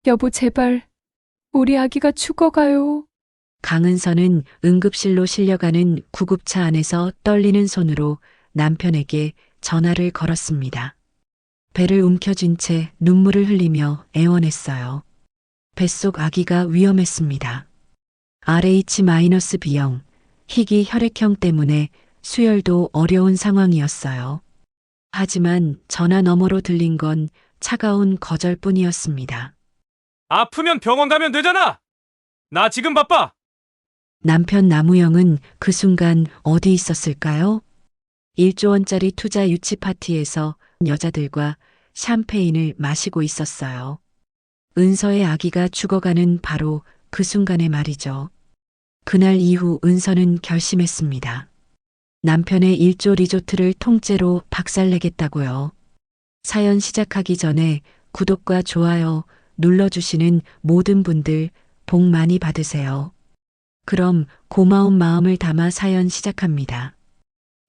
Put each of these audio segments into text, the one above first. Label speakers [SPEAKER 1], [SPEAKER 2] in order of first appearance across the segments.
[SPEAKER 1] 여보, 제발. 우리 아기가 죽어가요.
[SPEAKER 2] 강은서는 응급실로 실려가는 구급차 안에서 떨리는 손으로 남편에게 전화를 걸었습니다. 배를 움켜쥔 채 눈물을 흘리며 애원했어요. 뱃속 아기가 위험했습니다. RH-B형, 희귀 혈액형 때문에 수혈도 어려운 상황이었어요. 하지만 전화 너머로 들린 건 차가운 거절뿐이었습니다.
[SPEAKER 3] 아프면 병원 가면 되잖아! 나 지금 바빠!
[SPEAKER 2] 남편 남우영은 그 순간 어디 있었을까요? 1조 원짜리 투자 유치 파티에서 여자들과 샴페인을 마시고 있었어요. 은서의 아기가 죽어가는 바로 그 순간의 말이죠. 그날 이후 은서는 결심했습니다. 남편의 1조 리조트를 통째로 박살내겠다고요. 사연 시작하기 전에 구독과 좋아요 눌러주시는 모든 분들 복 많이 받으세요. 그럼 고마운 마음을 담아 사연 시작합니다.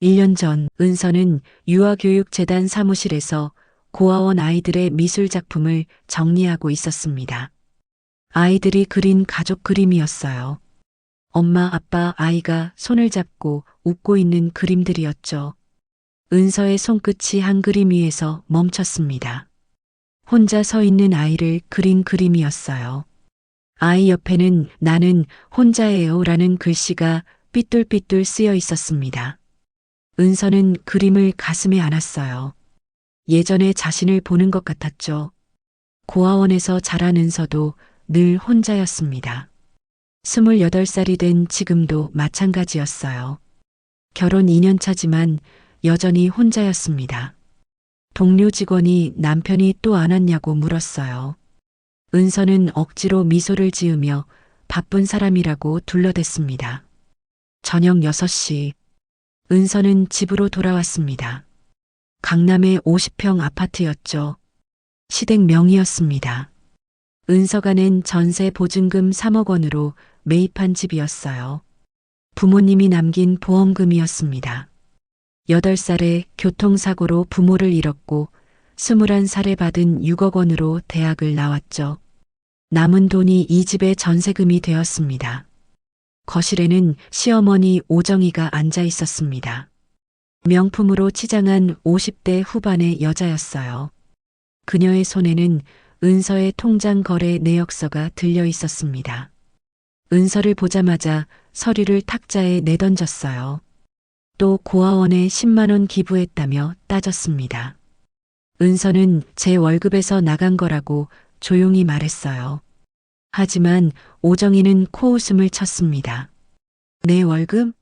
[SPEAKER 2] 1년 전 은서는 유아교육재단 사무실에서 고아원 아이들의 미술 작품을 정리하고 있었습니다. 아이들이 그린 가족 그림이었어요. 엄마, 아빠, 아이가 손을 잡고 웃고 있는 그림들이었죠. 은서의 손끝이 한 그림 위에서 멈췄습니다. 혼자 서 있는 아이를 그린 그림이었어요. 아이 옆에는 나는 혼자예요라는 글씨가 삐뚤삐뚤 쓰여 있었습니다. 은서는 그림을 가슴에 안았어요. 예전에 자신을 보는 것 같았죠. 고아원에서 자란 은서도 늘 혼자였습니다. 28살이 된 지금도 마찬가지였어요. 결혼 2년 차지만 여전히 혼자였습니다. 동료 직원이 남편이 또 안 왔냐고 물었어요. 은서는 억지로 미소를 지으며 바쁜 사람이라고 둘러댔습니다. 저녁 6시, 은서는 집으로 돌아왔습니다. 강남의 50평 아파트였죠. 시댁 명의였습니다. 은서가 낸 전세 보증금 3억 원으로 매입한 집이었어요. 부모님이 남긴 보험금이었습니다. 8살에 교통사고로 부모를 잃었고 21살에 받은 6억 원으로 대학을 나왔죠. 남은 돈이 이 집의 전세금이 되었습니다. 거실에는 시어머니 오정희가 앉아 있었습니다. 명품으로 치장한 50대 후반의 여자였어요. 그녀의 손에는 은서의 통장 거래 내역서가 들려 있었습니다. 은서를 보자마자 서류를 탁자에 내던졌어요. 또 고아원에 10만 원 기부했다며 따졌습니다. 은서는 제 월급에서 나간 거라고 조용히 말했어요. 하지만 오정희는 코웃음을 쳤습니다. 내 월급?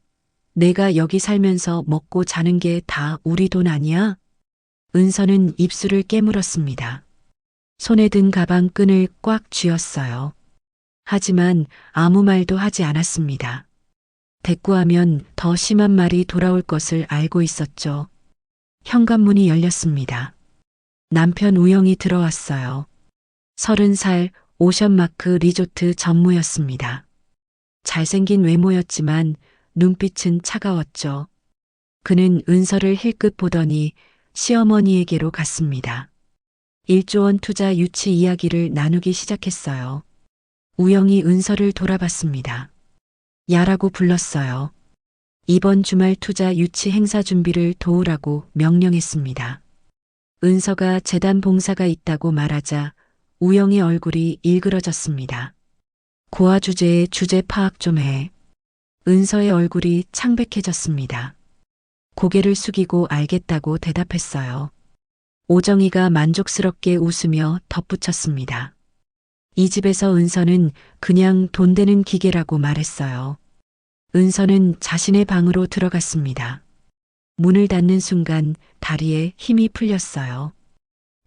[SPEAKER 2] 내가 여기 살면서 먹고 자는 게 다 우리 돈 아니야? 은서는 입술을 깨물었습니다. 손에 든 가방 끈을 꽉 쥐었어요. 하지만 아무 말도 하지 않았습니다. 대꾸하면 더 심한 말이 돌아올 것을 알고 있었죠. 현관문이 열렸습니다. 남편 우영이 들어왔어요. 30살 오션마크 리조트 전무였습니다. 잘생긴 외모였지만 눈빛은 차가웠죠. 그는 은서를 힐끗 보더니 시어머니에게로 갔습니다. 1조 원 투자 유치 이야기를 나누기 시작했어요. 우영이 은서를 돌아봤습니다. 야라고 불렀어요. 이번 주말 투자 유치 행사 준비를 도우라고 명령했습니다. 은서가 재단 봉사가 있다고 말하자 우영의 얼굴이 일그러졌습니다. 고아 주제에 주제 파악 좀 해. 은서의 얼굴이 창백해졌습니다. 고개를 숙이고 알겠다고 대답했어요. 오정희가 만족스럽게 웃으며 덧붙였습니다. 이 집에서 은서는 그냥 돈 되는 기계라고 말했어요. 은서는 자신의 방으로 들어갔습니다. 문을 닫는 순간 다리에 힘이 풀렸어요.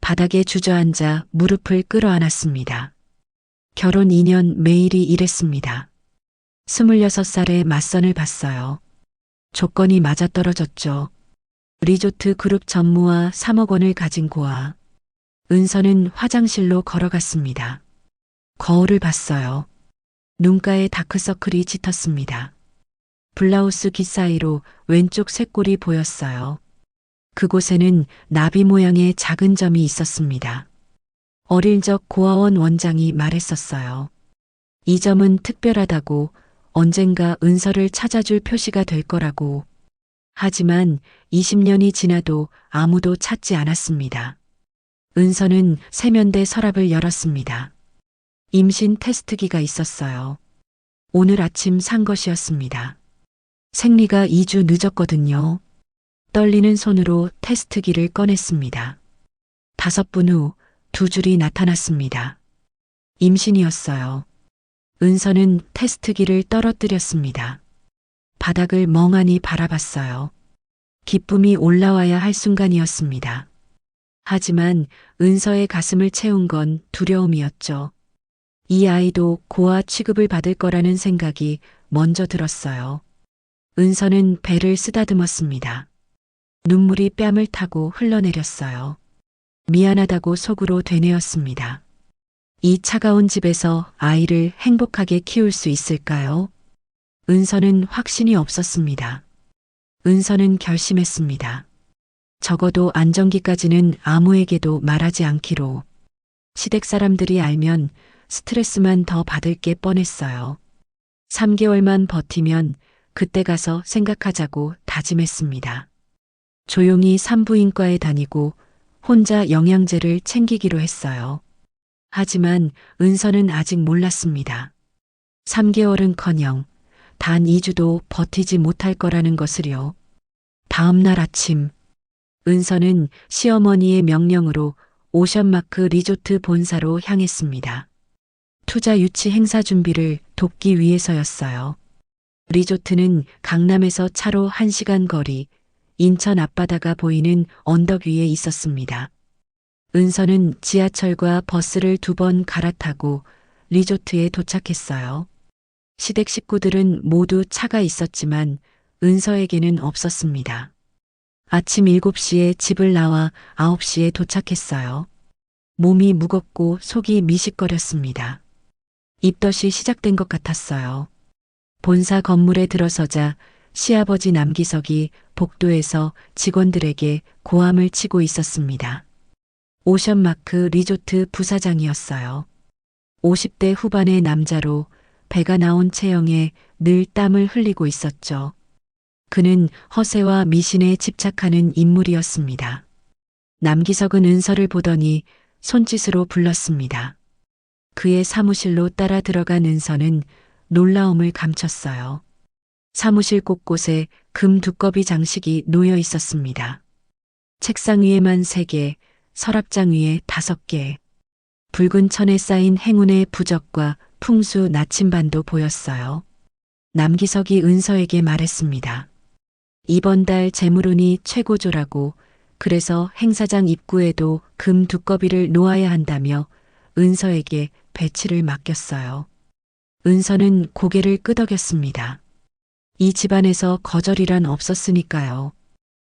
[SPEAKER 2] 바닥에 주저앉아 무릎을 끌어안았습니다. 결혼 2년 매일이 이랬습니다. 26살에 맞선을 봤어요. 조건이 맞아떨어졌죠. 리조트 그룹 전무와 3억 원을 가진 고아. 은서는 화장실로 걸어갔습니다. 거울을 봤어요. 눈가에 다크서클이 짙었습니다. 블라우스 깃 사이로 왼쪽 쇄골이 보였어요. 그곳에는 나비 모양의 작은 점이 있었습니다. 어릴 적 고아원 원장이 말했었어요. 이 점은 특별하다고, 언젠가 은서를 찾아줄 표시가 될 거라고. 하지만 20년이 지나도 아무도 찾지 않았습니다. 은서는 세면대 서랍을 열었습니다. 임신 테스트기가 있었어요. 오늘 아침 산 것이었습니다. 생리가 2주 늦었거든요. 떨리는 손으로 테스트기를 꺼냈습니다. 5분 후 2줄이 나타났습니다. 임신이었어요. 은서는 테스트기를 떨어뜨렸습니다. 바닥을 멍하니 바라봤어요. 기쁨이 올라와야 할 순간이었습니다. 하지만 은서의 가슴을 채운 건 두려움이었죠. 이 아이도 고아 취급을 받을 거라는 생각이 먼저 들었어요. 은서는 배를 쓰다듬었습니다. 눈물이 뺨을 타고 흘러내렸어요. 미안하다고 속으로 되뇌었습니다. 이 차가운 집에서 아이를 행복하게 키울 수 있을까요? 은서는 확신이 없었습니다. 은서는 결심했습니다. 적어도 안정기까지는 아무에게도 말하지 않기로. 시댁 사람들이 알면 스트레스만 더 받을 게 뻔했어요. 3개월만 버티면 그때 가서 생각하자고 다짐했습니다. 조용히 산부인과에 다니고 혼자 영양제를 챙기기로 했어요. 하지만 은서는 아직 몰랐습니다. 3개월은커녕 단 2주도 버티지 못할 거라는 것을요. 다음 날 아침, 은서는 시어머니의 명령으로 오션마크 리조트 본사로 향했습니다. 투자 유치 행사 준비를 돕기 위해서였어요. 리조트는 강남에서 차로 1시간 거리, 인천 앞바다가 보이는 언덕 위에 있었습니다. 은서는 지하철과 버스를 2번 갈아타고 리조트에 도착했어요. 시댁 식구들은 모두 차가 있었지만 은서에게는 없었습니다. 아침 7시에 집을 나와 9시에 도착했어요. 몸이 무겁고 속이 미식거렸습니다. 입덧이 시작된 것 같았어요. 본사 건물에 들어서자 시아버지 남기석이 복도에서 직원들에게 고함을 치고 있었습니다. 오션마크 리조트 부사장이었어요. 50대 후반의 남자로 배가 나온 체형에 늘 땀을 흘리고 있었죠. 그는 허세와 미신에 집착하는 인물이었습니다. 남기석은 은서를 보더니 손짓으로 불렀습니다. 그의 사무실로 따라 들어간 은서는 놀라움을 감췄어요. 사무실 곳곳에 금 두꺼비 장식이 놓여 있었습니다. 책상 위에만 3개, 서랍장 위에 5개. 붉은 천에 쌓인 행운의 부적과 풍수 나침반도 보였어요. 남기석이 은서에게 말했습니다. 이번 달 재물운이 최고조라고, 그래서 행사장 입구에도 금 두꺼비를 놓아야 한다며 은서에게 배치를 맡겼어요. 은서는 고개를 끄덕였습니다. 이 집안에서 거절이란 없었으니까요.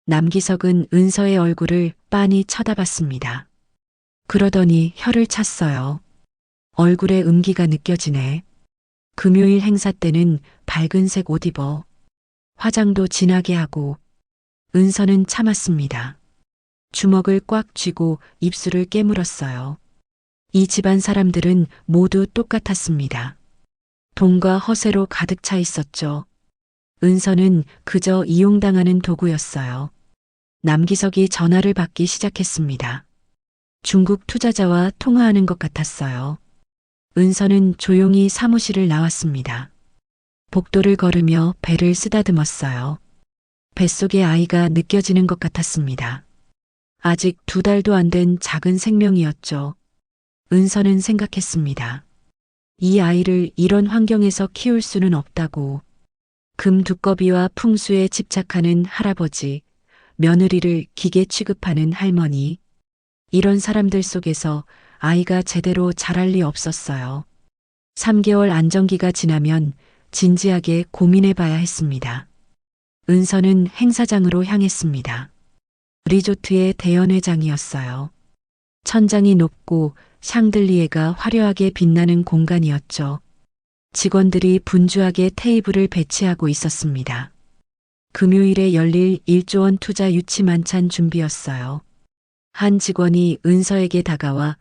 [SPEAKER 2] 남기석은 은서의 얼굴을 빤히 쳐다봤습니다. 그러더니 혀를 찼어요. 얼굴에 음기가 느껴지네. 금요일 행사 때는 밝은색 옷 입어. 화장도 진하게 하고. 은서는 참았습니다. 주먹을 꽉 쥐고 입술을 깨물었어요. 이 집안 사람들은 모두 똑같았습니다. 돈과 허세로 가득 차 있었죠. 은서는 그저 이용당하는 도구였어요. 남기석이 전화를 받기 시작했습니다. 중국 투자자와 통화하는 것 같았어요. 은서는 조용히 사무실을 나왔습니다. 복도를 걸으며 배를 쓰다듬었어요. 뱃속에 아이가 느껴지는 것 같았습니다. 아직 2달도 안 된 작은 생명이었죠. 은서는 생각했습니다. 이 아이를 이런 환경에서 키울 수는 없다고. 금 두꺼비와 풍수에 집착하는 할아버지, 며느리를 기계 취급하는 할머니. 이런 사람들 속에서 아이가 제대로 자랄 리 없었어요. 3개월 안정기가 지나면 진지하게 고민해 봐야 했습니다. 은서는 행사장으로 향했습니다. 리조트의 대연회장이었어요. 천장이 높고 샹들리에가 화려하게 빛나는 공간이었죠. 직원들이 분주하게 테이블을 배치하고 있었습니다. 금요일에 열릴 1조 원 투자 유치 만찬 준비였어요. 한 직원이 은서에게 다가와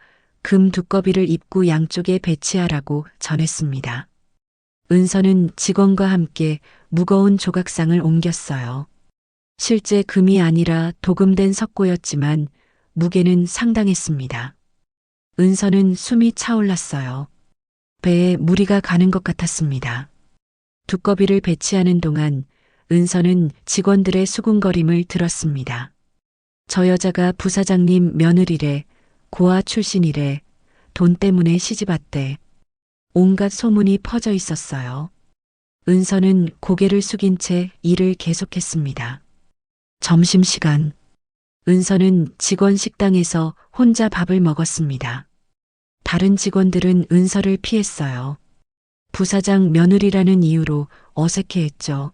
[SPEAKER 2] 금 두꺼비를 입구 양쪽에 배치하라고 전했습니다. 은서는 직원과 함께 무거운 조각상을 옮겼어요. 실제 금이 아니라 도금된 석고였지만 무게는 상당했습니다. 은서는 숨이 차올랐어요. 배에 무리가 가는 것 같았습니다. 두꺼비를 배치하는 동안 은서는 직원들의 수군거림을 들었습니다. 저 여자가 부사장님 며느리래, 고아 출신이래, 돈 때문에 시집왔대. 온갖 소문이 퍼져 있었어요. 은서는 고개를 숙인 채 일을 계속했습니다. 점심시간. 은서는 직원 식당에서 혼자 밥을 먹었습니다. 다른 직원들은 은서를 피했어요. 부사장 며느리라는 이유로 어색해했죠.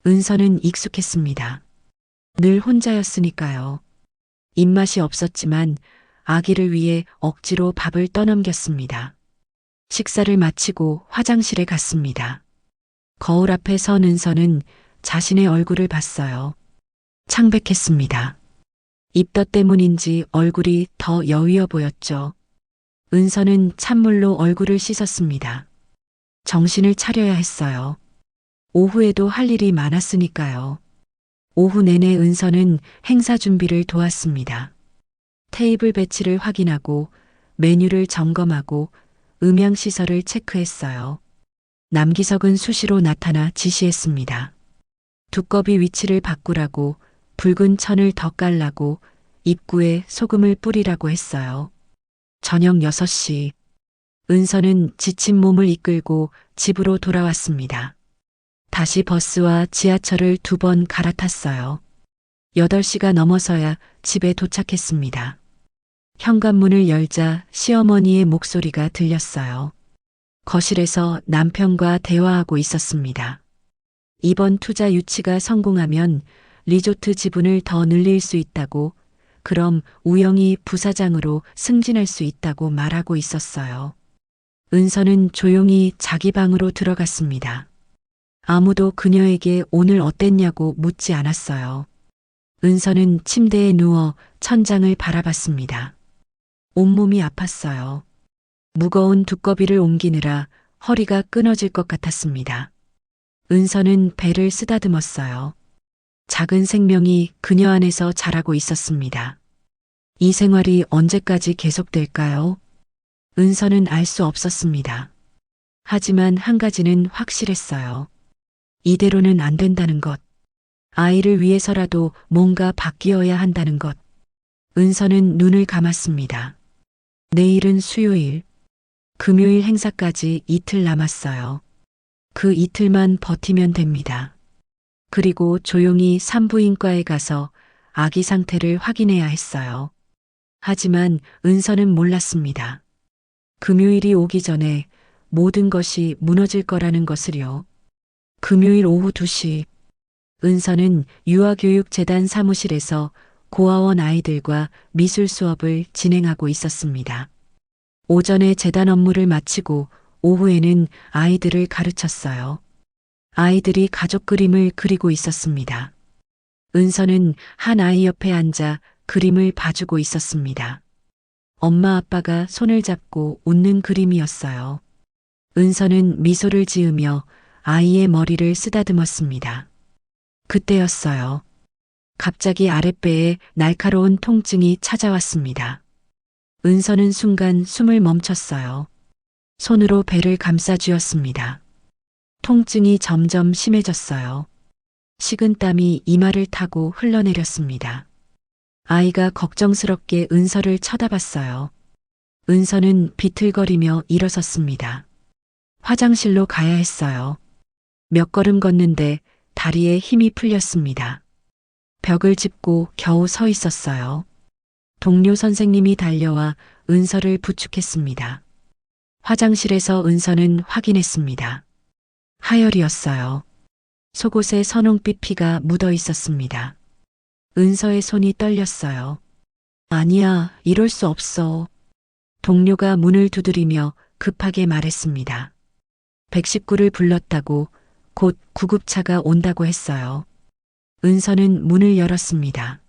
[SPEAKER 2] 은서는 익숙했습니다. 늘 혼자였으니까요. 입맛이 없었지만 아기를 위해 억지로 밥을 떠넘겼습니다. 식사를 마치고 화장실에 갔습니다. 거울 앞에 선 은서는 자신의 얼굴을 봤어요. 창백했습니다. 입덧 때문인지 얼굴이 더 여위어 보였죠. 은서는 찬물로 얼굴을 씻었습니다. 정신을 차려야 했어요. 오후에도 할 일이 많았으니까요. 오후 내내 은서는 행사 준비를 도왔습니다. 테이블 배치를 확인하고 메뉴를 점검하고 음향시설을 체크했어요. 남기석은 수시로 나타나 지시했습니다. 두꺼비 위치를 바꾸라고, 붉은 천을 더 깔라고, 입구에 소금을 뿌리라고 했어요. 저녁 6시. 은서는 지친 몸을 이끌고 집으로 돌아왔습니다. 다시 버스와 지하철을 2번 갈아탔어요. 8시가 넘어서야 집에 도착했습니다. 현관문을 열자 시어머니의 목소리가 들렸어요. 거실에서 남편과 대화하고 있었습니다. 이번 투자 유치가 성공하면 리조트 지분을 더 늘릴 수 있다고, 그럼 우영이 부사장으로 승진할 수 있다고 말하고 있었어요. 은서는 조용히 자기 방으로 들어갔습니다. 아무도 그녀에게 오늘 어땠냐고 묻지 않았어요. 은서는 침대에 누워 천장을 바라봤습니다. 온몸이 아팠어요. 무거운 두꺼비를 옮기느라 허리가 끊어질 것 같았습니다. 은서는 배를 쓰다듬었어요. 작은 생명이 그녀 안에서 자라고 있었습니다. 이 생활이 언제까지 계속될까요? 은서는 알 수 없었습니다. 하지만 한 가지는 확실했어요. 이대로는 안 된다는 것. 아이를 위해서라도 뭔가 바뀌어야 한다는 것. 은서는 눈을 감았습니다. 내일은 수요일. 금요일 행사까지 이틀 남았어요. 그 이틀만 버티면 됩니다. 그리고 조용히 산부인과에 가서 아기 상태를 확인해야 했어요. 하지만 은서는 몰랐습니다. 금요일이 오기 전에 모든 것이 무너질 거라는 것을요. 금요일 오후 2시. 은서는 유아교육재단 사무실에서 고아원 아이들과 미술 수업을 진행하고 있었습니다. 오전에 재단 업무를 마치고 오후에는 아이들을 가르쳤어요. 아이들이 가족 그림을 그리고 있었습니다. 은서는 한 아이 옆에 앉아 그림을 봐주고 있었습니다. 엄마 아빠가 손을 잡고 웃는 그림이었어요. 은서는 미소를 지으며 아이의 머리를 쓰다듬었습니다. 그때였어요. 갑자기 아랫배에 날카로운 통증이 찾아왔습니다. 은서는 순간 숨을 멈췄어요. 손으로 배를 감싸 쥐었습니다. 통증이 점점 심해졌어요. 식은땀이 이마를 타고 흘러내렸습니다. 아이가 걱정스럽게 은서를 쳐다봤어요. 은서는 비틀거리며 일어섰습니다. 화장실로 가야 했어요. 몇 걸음 걷는데 다리에 힘이 풀렸습니다. 벽을 짚고 겨우 서 있었어요. 동료 선생님이 달려와 은서를 부축했습니다. 화장실에서 은서는 확인했습니다. 하열이었어요. 속옷에 선홍빛 피가 묻어 있었습니다. 은서의 손이 떨렸어요. 아니야, 이럴 수 없어. 동료가 문을 두드리며 급하게 말했습니다. 119를 불렀다고, 곧 구급차가 온다고 했어요. 은서는 문을 열었습니다.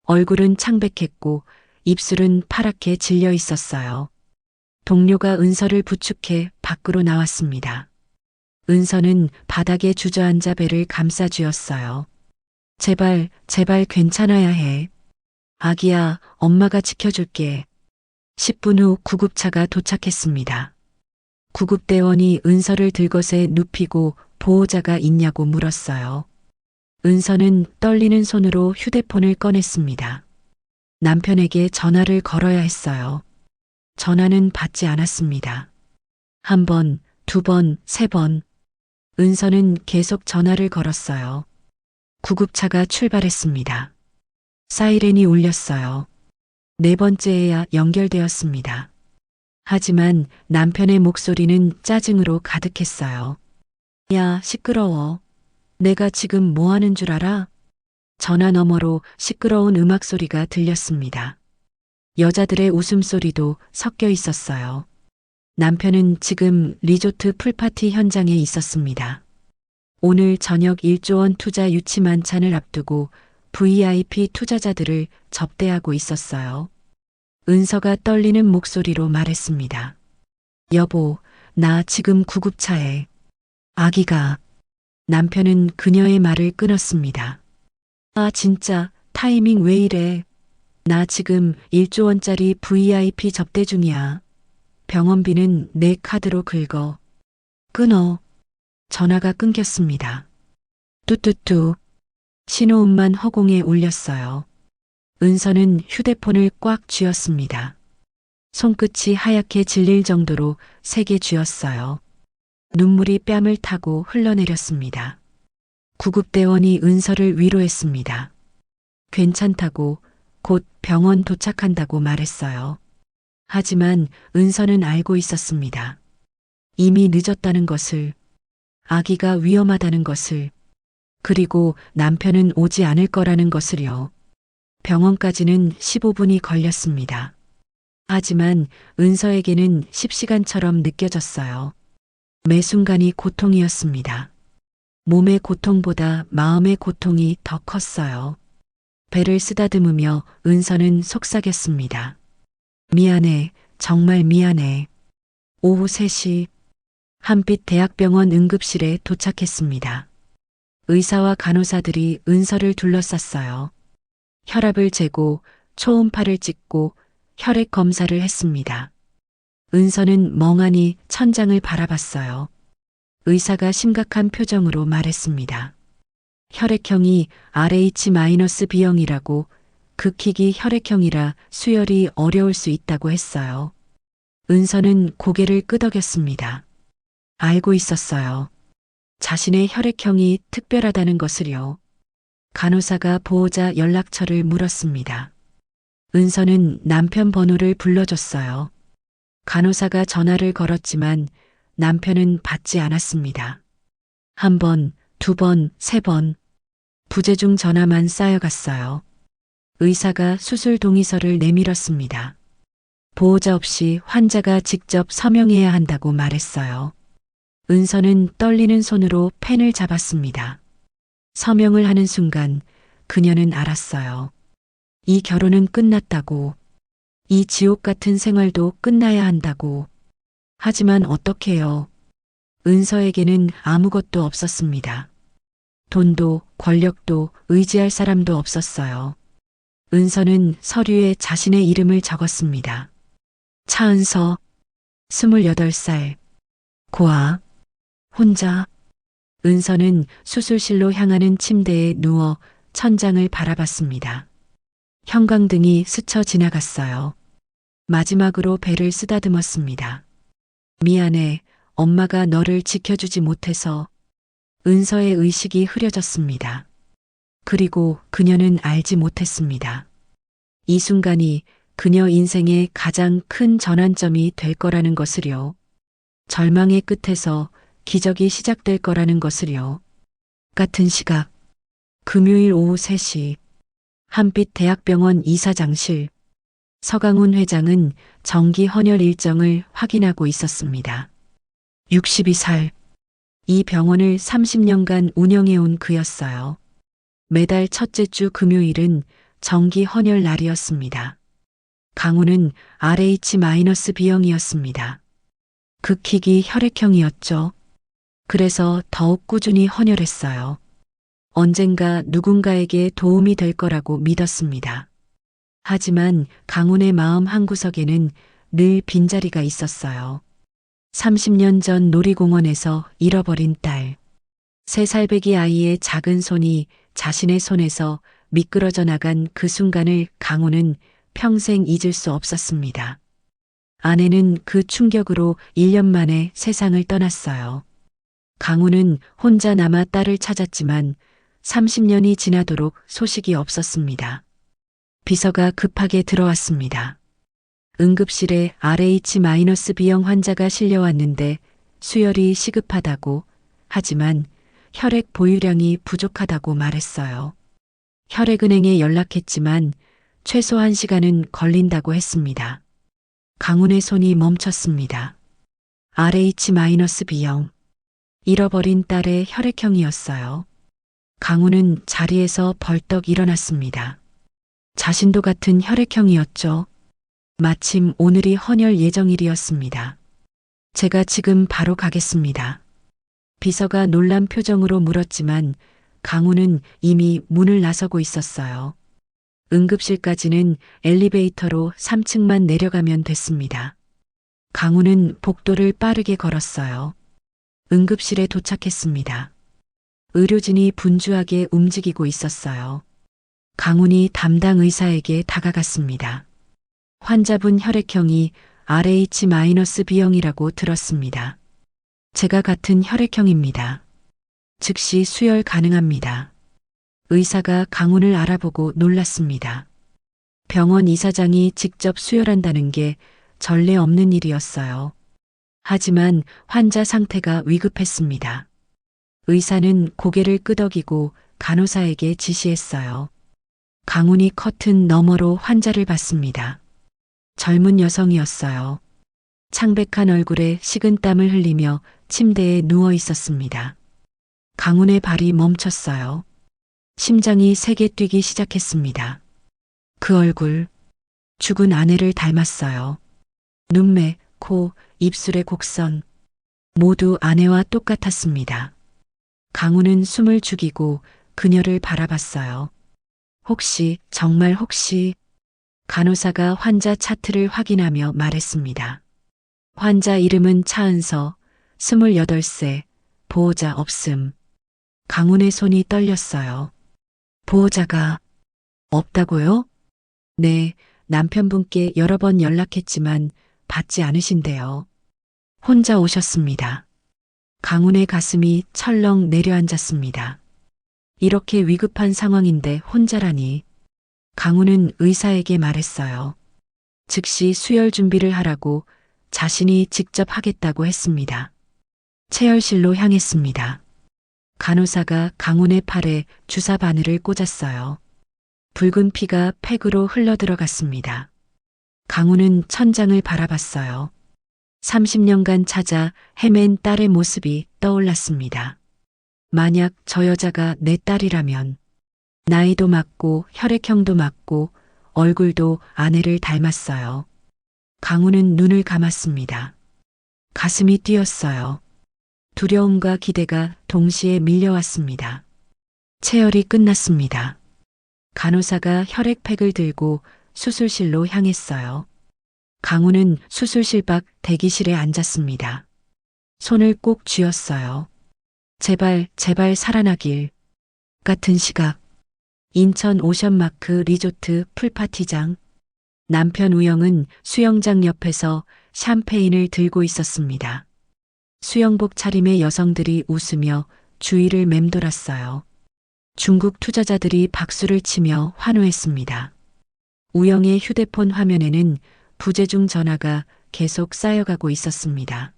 [SPEAKER 2] 얼굴은 창백했고 입술은 파랗게 질려 있었어요. 동료가 은서를 부축해 밖으로 나왔습니다. 은서는 바닥에 주저앉아 배를 감싸 쥐었어요. 제발, 제발 괜찮아야 해. 아기야, 엄마가 지켜줄게. 10분 후 구급차가 도착했습니다. 구급대원이 은서를 들것에 눕히고 보호자가 있냐고 물었어요. 은서는 떨리는 손으로 휴대폰을 꺼냈습니다. 남편에게 전화를 걸어야 했어요. 전화는 받지 않았습니다. 한 번, 두 번, 세 번. 은서는 계속 전화를 걸었어요. 구급차가 출발했습니다. 사이렌이 울렸어요. 네 번째에야 연결되었습니다. 하지만 남편의 목소리는 짜증으로 가득했어요. 야, 시끄러워. 내가 지금 뭐 하는 줄 알아? 전화 너머로 시끄러운 음악 소리가 들렸습니다. 여자들의 웃음소리도 섞여 있었어요. 남편은 지금 리조트 풀파티 현장에 있었습니다. 오늘 저녁 1조 원 투자 유치 만찬을 앞두고 VIP 투자자들을 접대하고 있었어요. 은서가 떨리는 목소리로 말했습니다. 여보, 나 지금 구급차에. 아기가. 남편은 그녀의 말을 끊었습니다. 아, 진짜 타이밍 왜 이래. 나 지금 1조 원짜리 VIP 접대 중이야. 병원비는 내 카드로 긁어. 끊어. 전화가 끊겼습니다. 뚜뚜뚜. 신호음만 허공에 울렸어요. 은서는 휴대폰을 꽉 쥐었습니다. 손끝이 하얗게 질릴 정도로 세게 쥐었어요. 눈물이 뺨을 타고 흘러내렸습니다. 구급대원이 은서를 위로했습니다. 괜찮다고, 곧 병원 도착한다고 말했어요. 하지만 은서는 알고 있었습니다. 이미 늦었다는 것을, 아기가 위험하다는 것을, 그리고 남편은 오지 않을 거라는 것을요. 병원까지는 15분이 걸렸습니다. 하지만 은서에게는 10시간처럼 느껴졌어요. 매 순간이 고통이었습니다. 몸의 고통보다 마음의 고통이 더 컸어요. 배를 쓰다듬으며 은서는 속삭였습니다. 미안해, 정말 미안해. 오후 3시, 한빛 대학병원 응급실에 도착했습니다. 의사와 간호사들이 은서를 둘러쌌어요. 혈압을 재고 초음파를 찍고 혈액 검사를 했습니다. 은서는 멍하니 천장을 바라봤어요. 의사가 심각한 표정으로 말했습니다. 혈액형이 RH-B형이라고, 극희기 혈액형이라 수혈이 어려울 수 있다고 했어요. 은서는 고개를 끄덕였습니다. 알고 있었어요. 자신의 혈액형이 특별하다는 것을요. 간호사가 보호자 연락처를 물었습니다. 은서는 남편 번호를 불러줬어요. 간호사가 전화를 걸었지만 남편은 받지 않았습니다. 한 번, 두 번, 세 번. 부재중 전화만 쌓여갔어요. 의사가 수술 동의서를 내밀었습니다. 보호자 없이 환자가 직접 서명해야 한다고 말했어요. 은서는 떨리는 손으로 펜을 잡았습니다. 서명을 하는 순간 그녀는 알았어요. 이 결혼은 끝났다고. 이 지옥 같은 생활도 끝나야 한다고. 하지만 어떡해요. 은서에게는 아무것도 없었습니다. 돈도 권력도 의지할 사람도 없었어요. 은서는 서류에 자신의 이름을 적었습니다. 차은서, 28살, 고아, 혼자. 은서는 수술실로 향하는 침대에 누워 천장을 바라봤습니다. 형광등이 스쳐 지나갔어요. 마지막으로 배를 쓰다듬었습니다. 미안해, 엄마가 너를 지켜주지 못해서. 은서의 의식이 흐려졌습니다. 그리고 그녀는 알지 못했습니다. 이 순간이 그녀 인생의 가장 큰 전환점이 될 거라는 것을요. 절망의 끝에서 기적이 시작될 거라는 것을요. 같은 시각, 금요일 오후 3시, 한빛 대학병원 이사장실, 서강훈 회장은 정기 헌혈 일정을 확인하고 있었습니다. 62살, 이 병원을 30년간 운영해온 그였어요. 매달 첫째 주 금요일은 정기 헌혈 날이었습니다. 강우는 RH-B형이었습니다. 극희기 혈액형이었죠. 그래서 더욱 꾸준히 헌혈했어요. 언젠가 누군가에게 도움이 될 거라고 믿었습니다. 하지만 강훈의 마음 한구석에는 늘 빈자리가 있었어요. 30년 전 놀이공원에서 잃어버린 딸. 3살배기 아이의 작은 손이 자신의 손에서 미끄러져 나간 그 순간을 강훈은 평생 잊을 수 없었습니다. 아내는 그 충격으로 1년 만에 세상을 떠났어요. 강훈은 혼자 남아 딸을 찾았지만 30년이 지나도록 소식이 없었습니다. 비서가 급하게 들어왔습니다. 응급실에 RH-B형 환자가 실려왔는데 수혈이 시급하다고, 하지만 혈액 보유량이 부족하다고 말했어요. 혈액은행에 연락했지만 최소 1시간은 걸린다고 했습니다. 강훈의 손이 멈췄습니다. RH-B형. 잃어버린 딸의 혈액형이었어요. 강훈은 자리에서 벌떡 일어났습니다. 자신도 같은 혈액형이었죠. 마침 오늘이 헌혈 예정일이었습니다. 제가 지금 바로 가겠습니다. 비서가 놀란 표정으로 물었지만 강훈은 이미 문을 나서고 있었어요. 응급실까지는 엘리베이터로 3층만 내려가면 됐습니다. 강훈은 복도를 빠르게 걸었어요. 응급실에 도착했습니다. 의료진이 분주하게 움직이고 있었어요. 강훈이 담당 의사에게 다가갔습니다. 환자분 혈액형이 RH-B형이라고 들었습니다. 제가 같은 혈액형입니다. 즉시 수혈 가능합니다. 의사가 강훈을 알아보고 놀랐습니다. 병원 이사장이 직접 수혈한다는 게 전례 없는 일이었어요. 하지만 환자 상태가 위급했습니다. 의사는 고개를 끄덕이고 간호사에게 지시했어요. 강훈이 커튼 너머로 환자를 봤습니다. 젊은 여성이었어요. 창백한 얼굴에 식은땀을 흘리며 침대에 누워 있었습니다. 강훈의 발이 멈췄어요. 심장이 세게 뛰기 시작했습니다. 그 얼굴, 죽은 아내를 닮았어요. 눈매, 코, 입술의 곡선, 모두 아내와 똑같았습니다. 강훈은 숨을 죽이고 그녀를 바라봤어요. 혹시, 정말 혹시, 간호사가 환자 차트를 확인하며 말했습니다. 환자 이름은 차은서, 28세, 보호자 없음. 강훈의 손이 떨렸어요. 보호자가 없다고요? 네, 남편분께 여러 번 연락했지만 받지 않으신대요. 혼자 오셨습니다. 강훈의 가슴이 철렁 내려앉았습니다. 이렇게 위급한 상황인데 혼자라니. 강훈은 의사에게 말했어요. 즉시 수혈 준비를 하라고 자신이 직접 하겠다고 했습니다. 체열실로 향했습니다. 간호사가 강훈의 팔에 주사 바늘을 꽂았어요. 붉은 피가 팩으로 흘러들어갔습니다. 강훈은 천장을 바라봤어요. 30년간 찾아 헤맨 딸의 모습이 떠올랐습니다. 만약 저 여자가 내 딸이라면, 나이도 맞고 혈액형도 맞고 얼굴도 아내를 닮았어요. 강훈은 눈을 감았습니다. 가슴이 뛰었어요. 두려움과 기대가 동시에 밀려왔습니다. 체열이 끝났습니다. 간호사가 혈액팩을 들고 수술실로 향했어요. 강훈은 수술실 밖 대기실에 앉았습니다. 손을 꼭 쥐었어요. 제발, 제발 살아나길. 같은 시각. 인천 오션마크 리조트 풀파티장. 남편 우영은 수영장 옆에서 샴페인을 들고 있었습니다. 수영복 차림의 여성들이 웃으며 주위를 맴돌았어요. 중국 투자자들이 박수를 치며 환호했습니다. 우영의 휴대폰 화면에는 부재중 전화가 계속 쌓여가고 있었습니다.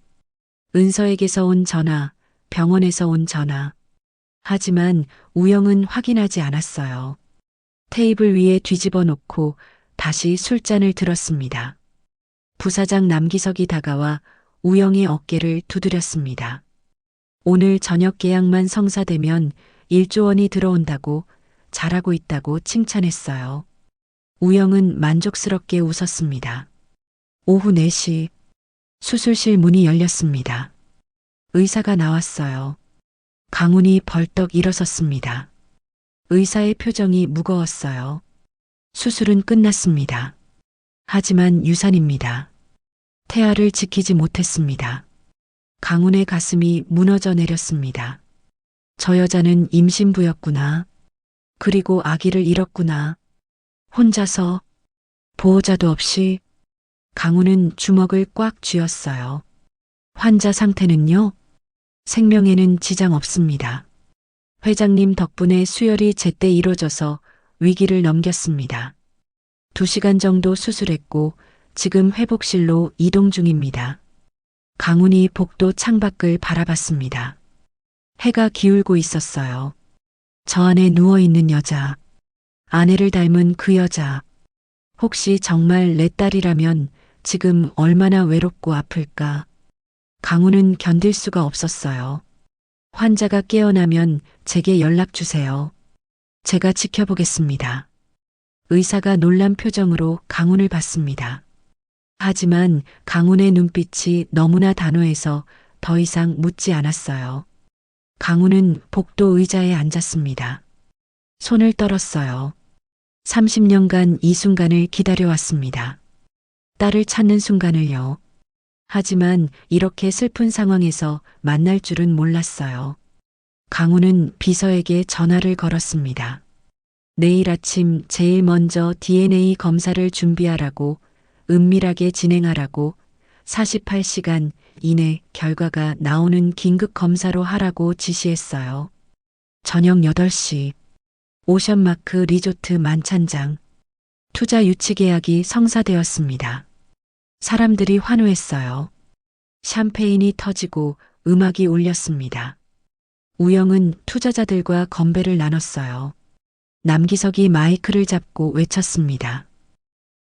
[SPEAKER 2] 은서에게서 온 전화, 병원에서 온 전화. 하지만 우영은 확인하지 않았어요. 테이블 위에 뒤집어 놓고 다시 술잔을 들었습니다. 부사장 남기석이 다가와 우영의 어깨를 두드렸습니다. 오늘 저녁 계약만 성사되면 1조 원이 들어온다고, 잘하고 있다고 칭찬했어요. 우영은 만족스럽게 웃었습니다. 오후 4시 수술실 문이 열렸습니다. 의사가 나왔어요. 강훈이 벌떡 일어섰습니다. 의사의 표정이 무거웠어요. 수술은 끝났습니다. 하지만 유산입니다. 태아를 지키지 못했습니다. 강훈의 가슴이 무너져 내렸습니다. 저 여자는 임신부였구나. 그리고 아기를 잃었구나. 혼자서 보호자도 없이. 강훈은 주먹을 꽉 쥐었어요. 환자 상태는요? 생명에는 지장 없습니다. 회장님 덕분에 수혈이 제때 이루어져서 위기를 넘겼습니다. 2시간 정도 수술했고 지금 회복실로 이동 중입니다. 강훈이 복도 창밖을 바라봤습니다. 해가 기울고 있었어요. 저 안에 누워있는 여자, 아내를 닮은 그 여자, 혹시 정말 내 딸이라면 지금 얼마나 외롭고 아플까. 강훈은 견딜 수가 없었어요. 환자가 깨어나면 제게 연락 주세요. 제가 지켜보겠습니다. 의사가 놀란 표정으로 강훈을 봤습니다. 하지만 강훈의 눈빛이 너무나 단호해서 더 이상 묻지 않았어요. 강훈은 복도 의자에 앉았습니다. 손을 떨었어요. 30년간 이 순간을 기다려왔습니다. 딸을 찾는 순간을요. 하지만 이렇게 슬픈 상황에서 만날 줄은 몰랐어요. 강훈은 비서에게 전화를 걸었습니다. 내일 아침 제일 먼저 DNA 검사를 준비하라고, 은밀하게 진행하라고, 48시간 이내 결과가 나오는 긴급 검사로 하라고 지시했어요. 저녁 8시 오션마크 리조트 만찬장. 투자 유치 계약이 성사되었습니다. 사람들이 환호했어요. 샴페인이 터지고 음악이 울렸습니다. 우영은 투자자들과 건배를 나눴어요. 남기석이 마이크를 잡고 외쳤습니다.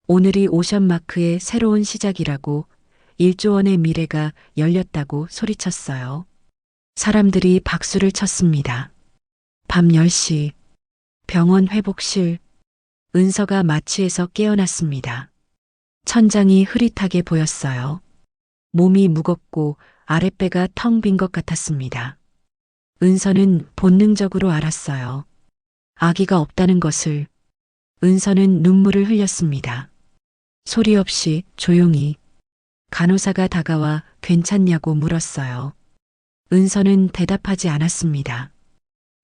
[SPEAKER 2] 오늘이 오션마크의 새로운 시작이라고, 1조 원의 미래가 열렸다고 소리쳤어요. 사람들이 박수를 쳤습니다. 밤 10시 병원 회복실. 은서가 마취에서 깨어났습니다. 천장이 흐릿하게 보였어요. 몸이 무겁고 아랫배가 텅 빈 것 같았습니다. 은서는 본능적으로 알았어요. 아기가 없다는 것을. 은서는 눈물을 흘렸습니다. 소리 없이 조용히. 간호사가 다가와 괜찮냐고 물었어요. 은서는 대답하지 않았습니다.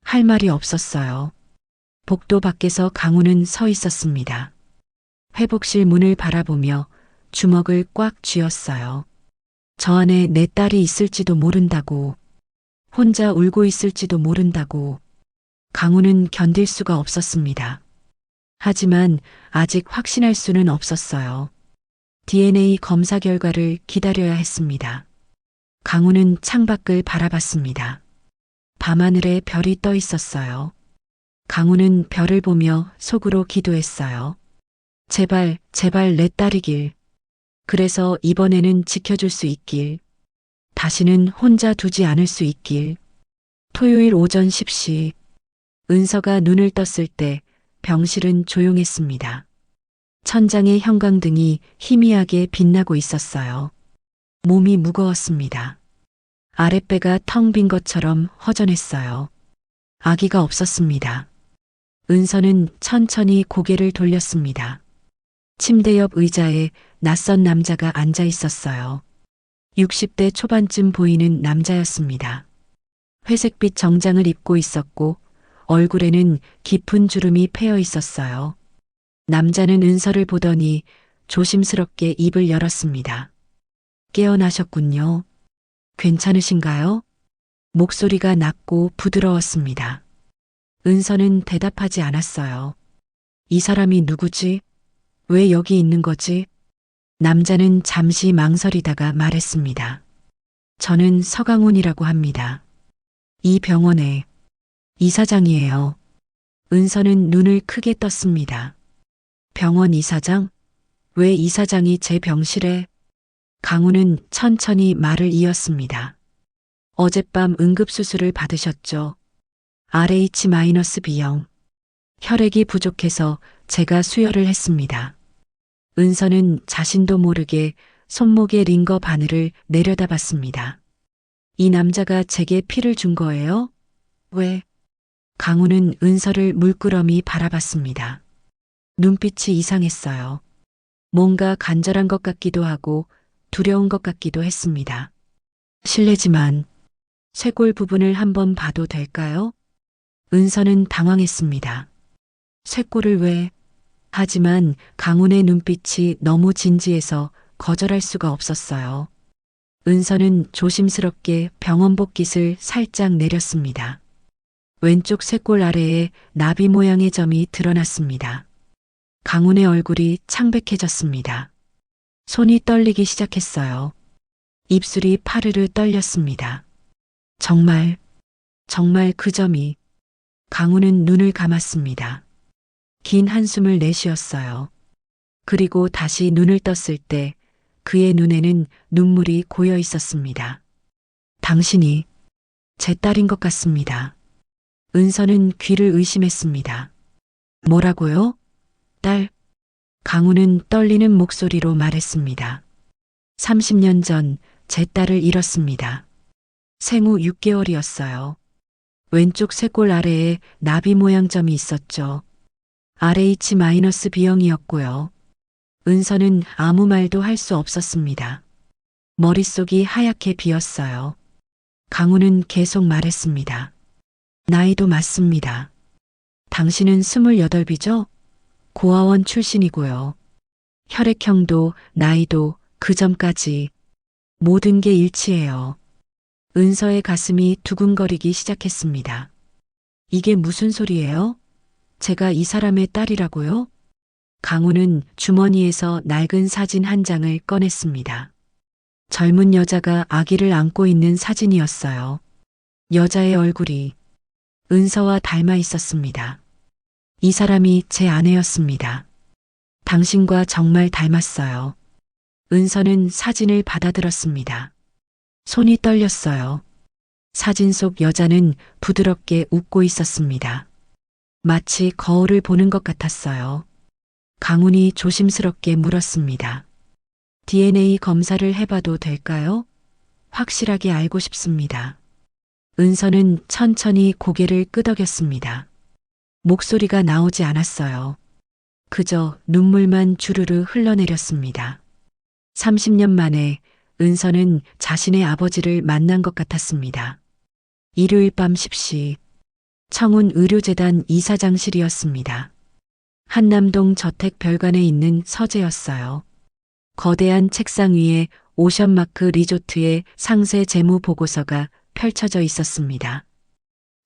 [SPEAKER 2] 할 말이 없었어요. 복도 밖에서 강훈은 서 있었습니다. 회복실 문을 바라보며 주먹을 꽉 쥐었어요. 저 안에 내 딸이 있을지도 모른다고. 혼자 울고 있을지도 모른다고. 강훈은 견딜 수가 없었습니다. 하지만 아직 확신할 수는 없었어요. DNA 검사 결과를 기다려야 했습니다. 강훈은 창밖을 바라봤습니다. 밤하늘에 별이 떠 있었어요. 강훈은 별을 보며 속으로 기도했어요. 제발, 제발 내 딸이길. 그래서 이번에는 지켜줄 수 있길. 다시는 혼자 두지 않을 수 있길. 토요일 오전 10시. 은서가 눈을 떴을 때 병실은 조용했습니다. 천장의 형광등이 희미하게 빛나고 있었어요. 몸이 무거웠습니다. 아랫배가 텅 빈 것처럼 허전했어요. 아기가 없었습니다. 은서는 천천히 고개를 돌렸습니다. 침대 옆 의자에 낯선 남자가 앉아 있었어요. 60대 초반쯤 보이는 남자였습니다. 회색빛 정장을 입고 있었고 얼굴에는 깊은 주름이 패여 있었어요. 남자는 은서를 보더니 조심스럽게 입을 열었습니다. 깨어나셨군요. 괜찮으신가요? 목소리가 낮고 부드러웠습니다. 은서는 대답하지 않았어요. 이 사람이 누구지? 왜 여기 있는 거지? 남자는 잠시 망설이다가 말했습니다. 저는 서강훈이라고 합니다. 이 병원의 이사장이에요. 은서는 눈을 크게 떴습니다. 병원 이사장? 왜 이사장이 제 병실에? 강훈은 천천히 말을 이었습니다. 어젯밤 응급수술을 받으셨죠. RH-B형. 혈액이 부족해서 제가 수혈을 했습니다. 은서는 자신도 모르게 손목에 링거 바늘을 내려다봤습니다. 이 남자가 제게 피를 준 거예요? 왜? 강우는 은서를 물끄러미 바라봤습니다. 눈빛이 이상했어요. 뭔가 간절한 것 같기도 하고 두려운 것 같기도 했습니다. 실례지만 쇄골 부분을 한번 봐도 될까요? 은서는 당황했습니다. 쇄골을 왜? 하지만 강훈의 눈빛이 너무 진지해서 거절할 수가 없었어요. 은서는 조심스럽게 병원복 깃을 살짝 내렸습니다. 왼쪽 쇄골 아래에 나비 모양의 점이 드러났습니다. 강훈의 얼굴이 창백해졌습니다. 손이 떨리기 시작했어요. 입술이 파르르 떨렸습니다. 정말 그 점이. 강훈은 눈을 감았습니다. 긴 한숨을 내쉬었어요. 그리고 다시 눈을 떴을 때 그의 눈에는 눈물이 고여 있었습니다. 당신이 제 딸인 것 같습니다. 은서는 귀를 의심했습니다. 뭐라고요? 딸? 강훈은 떨리는 목소리로 말했습니다. 30년 전 제 딸을 잃었습니다. 생후 6개월이었어요. 왼쪽 쇄골 아래에 나비 모양 점이 있었죠. RH-B형이었고요. 은서는 아무 말도 할 수 없었습니다. 머릿속이 하얗게 비었어요. 강훈은 계속 말했습니다. 나이도 맞습니다. 당신은 28이죠? 고아원 출신이고요. 혈액형도 나이도 그 점까지 모든 게 일치해요. 은서의 가슴이 두근거리기 시작했습니다. 이게 무슨 소리예요? 제가 이 사람의 딸이라고요? 강훈은 주머니에서 낡은 사진 한 장을 꺼냈습니다. 젊은 여자가 아기를 안고 있는 사진이었어요. 여자의 얼굴이 은서와 닮아 있었습니다. 이 사람이 제 아내였습니다. 당신과 정말 닮았어요. 은서는 사진을 받아들었습니다. 손이 떨렸어요. 사진 속 여자는 부드럽게 웃고 있었습니다. 마치 거울을 보는 것 같았어요. 강훈이 조심스럽게 물었습니다. DNA 검사를 해봐도 될까요? 확실하게 알고 싶습니다. 은서는 천천히 고개를 끄덕였습니다. 목소리가 나오지 않았어요. 그저 눈물만 주르르 흘러내렸습니다. 30년 만에 은서는 자신의 아버지를 만난 것 같았습니다. 일요일 밤 10시 청운 의료재단 이사장실이었습니다. 한남동 저택 별관에 있는 서재였어요. 거대한 책상 위에 오션마크 리조트의 상세 재무 보고서가 펼쳐져 있었습니다.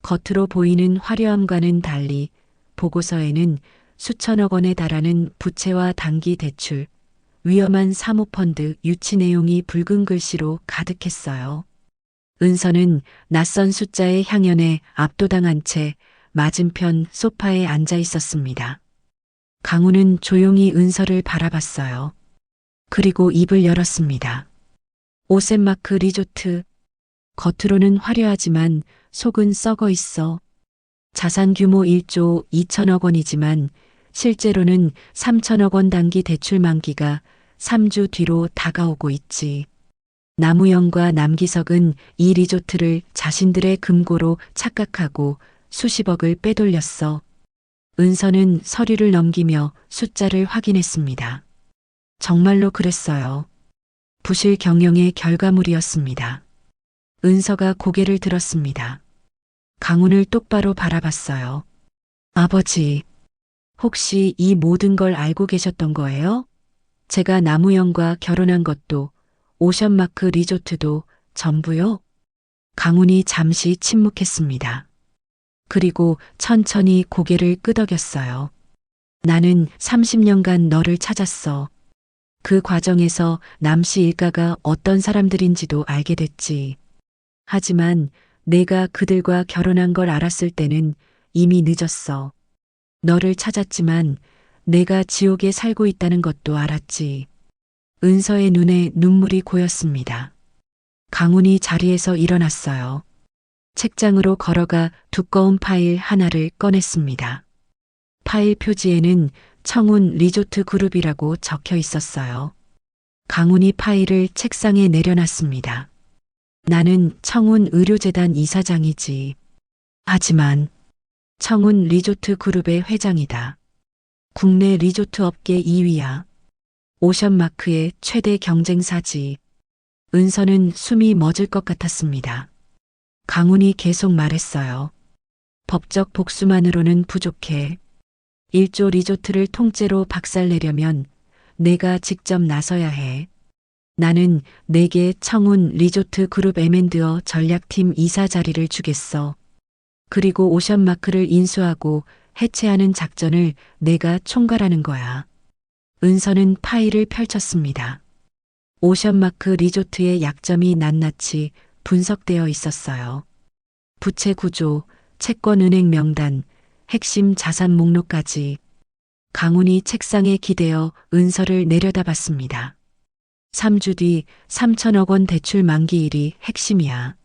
[SPEAKER 2] 겉으로 보이는 화려함과는 달리 보고서에는 수천억 원에 달하는 부채와 단기 대출, 위험한 사모펀드 유치 내용이 붉은 글씨로 가득했어요. 은서는 낯선 숫자의 향연에 압도당한 채 맞은편 소파에 앉아 있었습니다. 강훈은 조용히 은서를 바라봤어요. 그리고 입을 열었습니다. 오센마크 리조트. 겉으로는 화려하지만 속은 썩어 있어. 자산 규모 1조 2천억 원이지만 실제로는 3천억 원 단기 대출 만기가 3주 뒤로 다가오고 있지. 남우영과 남기석은 이 리조트를 자신들의 금고로 착각하고 수십억을 빼돌렸어. 은서는 서류를 넘기며 숫자를 확인했습니다. 정말로 그랬어요. 부실 경영의 결과물이었습니다. 은서가 고개를 들었습니다. 강훈을 똑바로 바라봤어요. 아버지, 혹시 이 모든 걸 알고 계셨던 거예요? 제가 남우영과 결혼한 것도 오션마크 리조트도 전부요? 강훈이 잠시 침묵했습니다. 그리고 천천히 고개를 끄덕였어요. 나는 30년간 너를 찾았어. 그 과정에서 남씨 일가가 어떤 사람들인지도 알게 됐지. 하지만 내가 그들과 결혼한 걸 알았을 때는 이미 늦었어. 너를 찾았지만 내가 지옥에 살고 있다는 것도 알았지. 은서의 눈에 눈물이 고였습니다. 강훈이 자리에서 일어났어요. 책장으로 걸어가 두꺼운 파일 하나를 꺼냈습니다. 파일 표지에는 청운 리조트 그룹이라고 적혀 있었어요. 강훈이 파일을 책상에 내려놨습니다. 나는 청운 의료재단 이사장이지. 하지만 청운 리조트 그룹의 회장이다. 국내 리조트 업계 2위야. 오션마크의 최대 경쟁사지. 은서는 숨이 멎을 것 같았습니다. 강훈이 계속 말했어요. 법적 복수만으로는 부족해. 1조 리조트를 통째로 박살내려면 내가 직접 나서야 해. 나는 내게 청운 리조트 그룹 M&A 전략팀 이사 자리를 주겠어. 그리고 오션마크를 인수하고 해체하는 작전을 내가 총괄하는 거야. 은서는 파일을 펼쳤습니다. 오션마크 리조트의 약점이 낱낱이 분석되어 있었어요. 부채 구조, 채권은행 명단, 핵심 자산 목록까지. 강훈이 책상에 기대어 은서를 내려다봤습니다. 3주 뒤 3천억 원 대출 만기일이 핵심이야.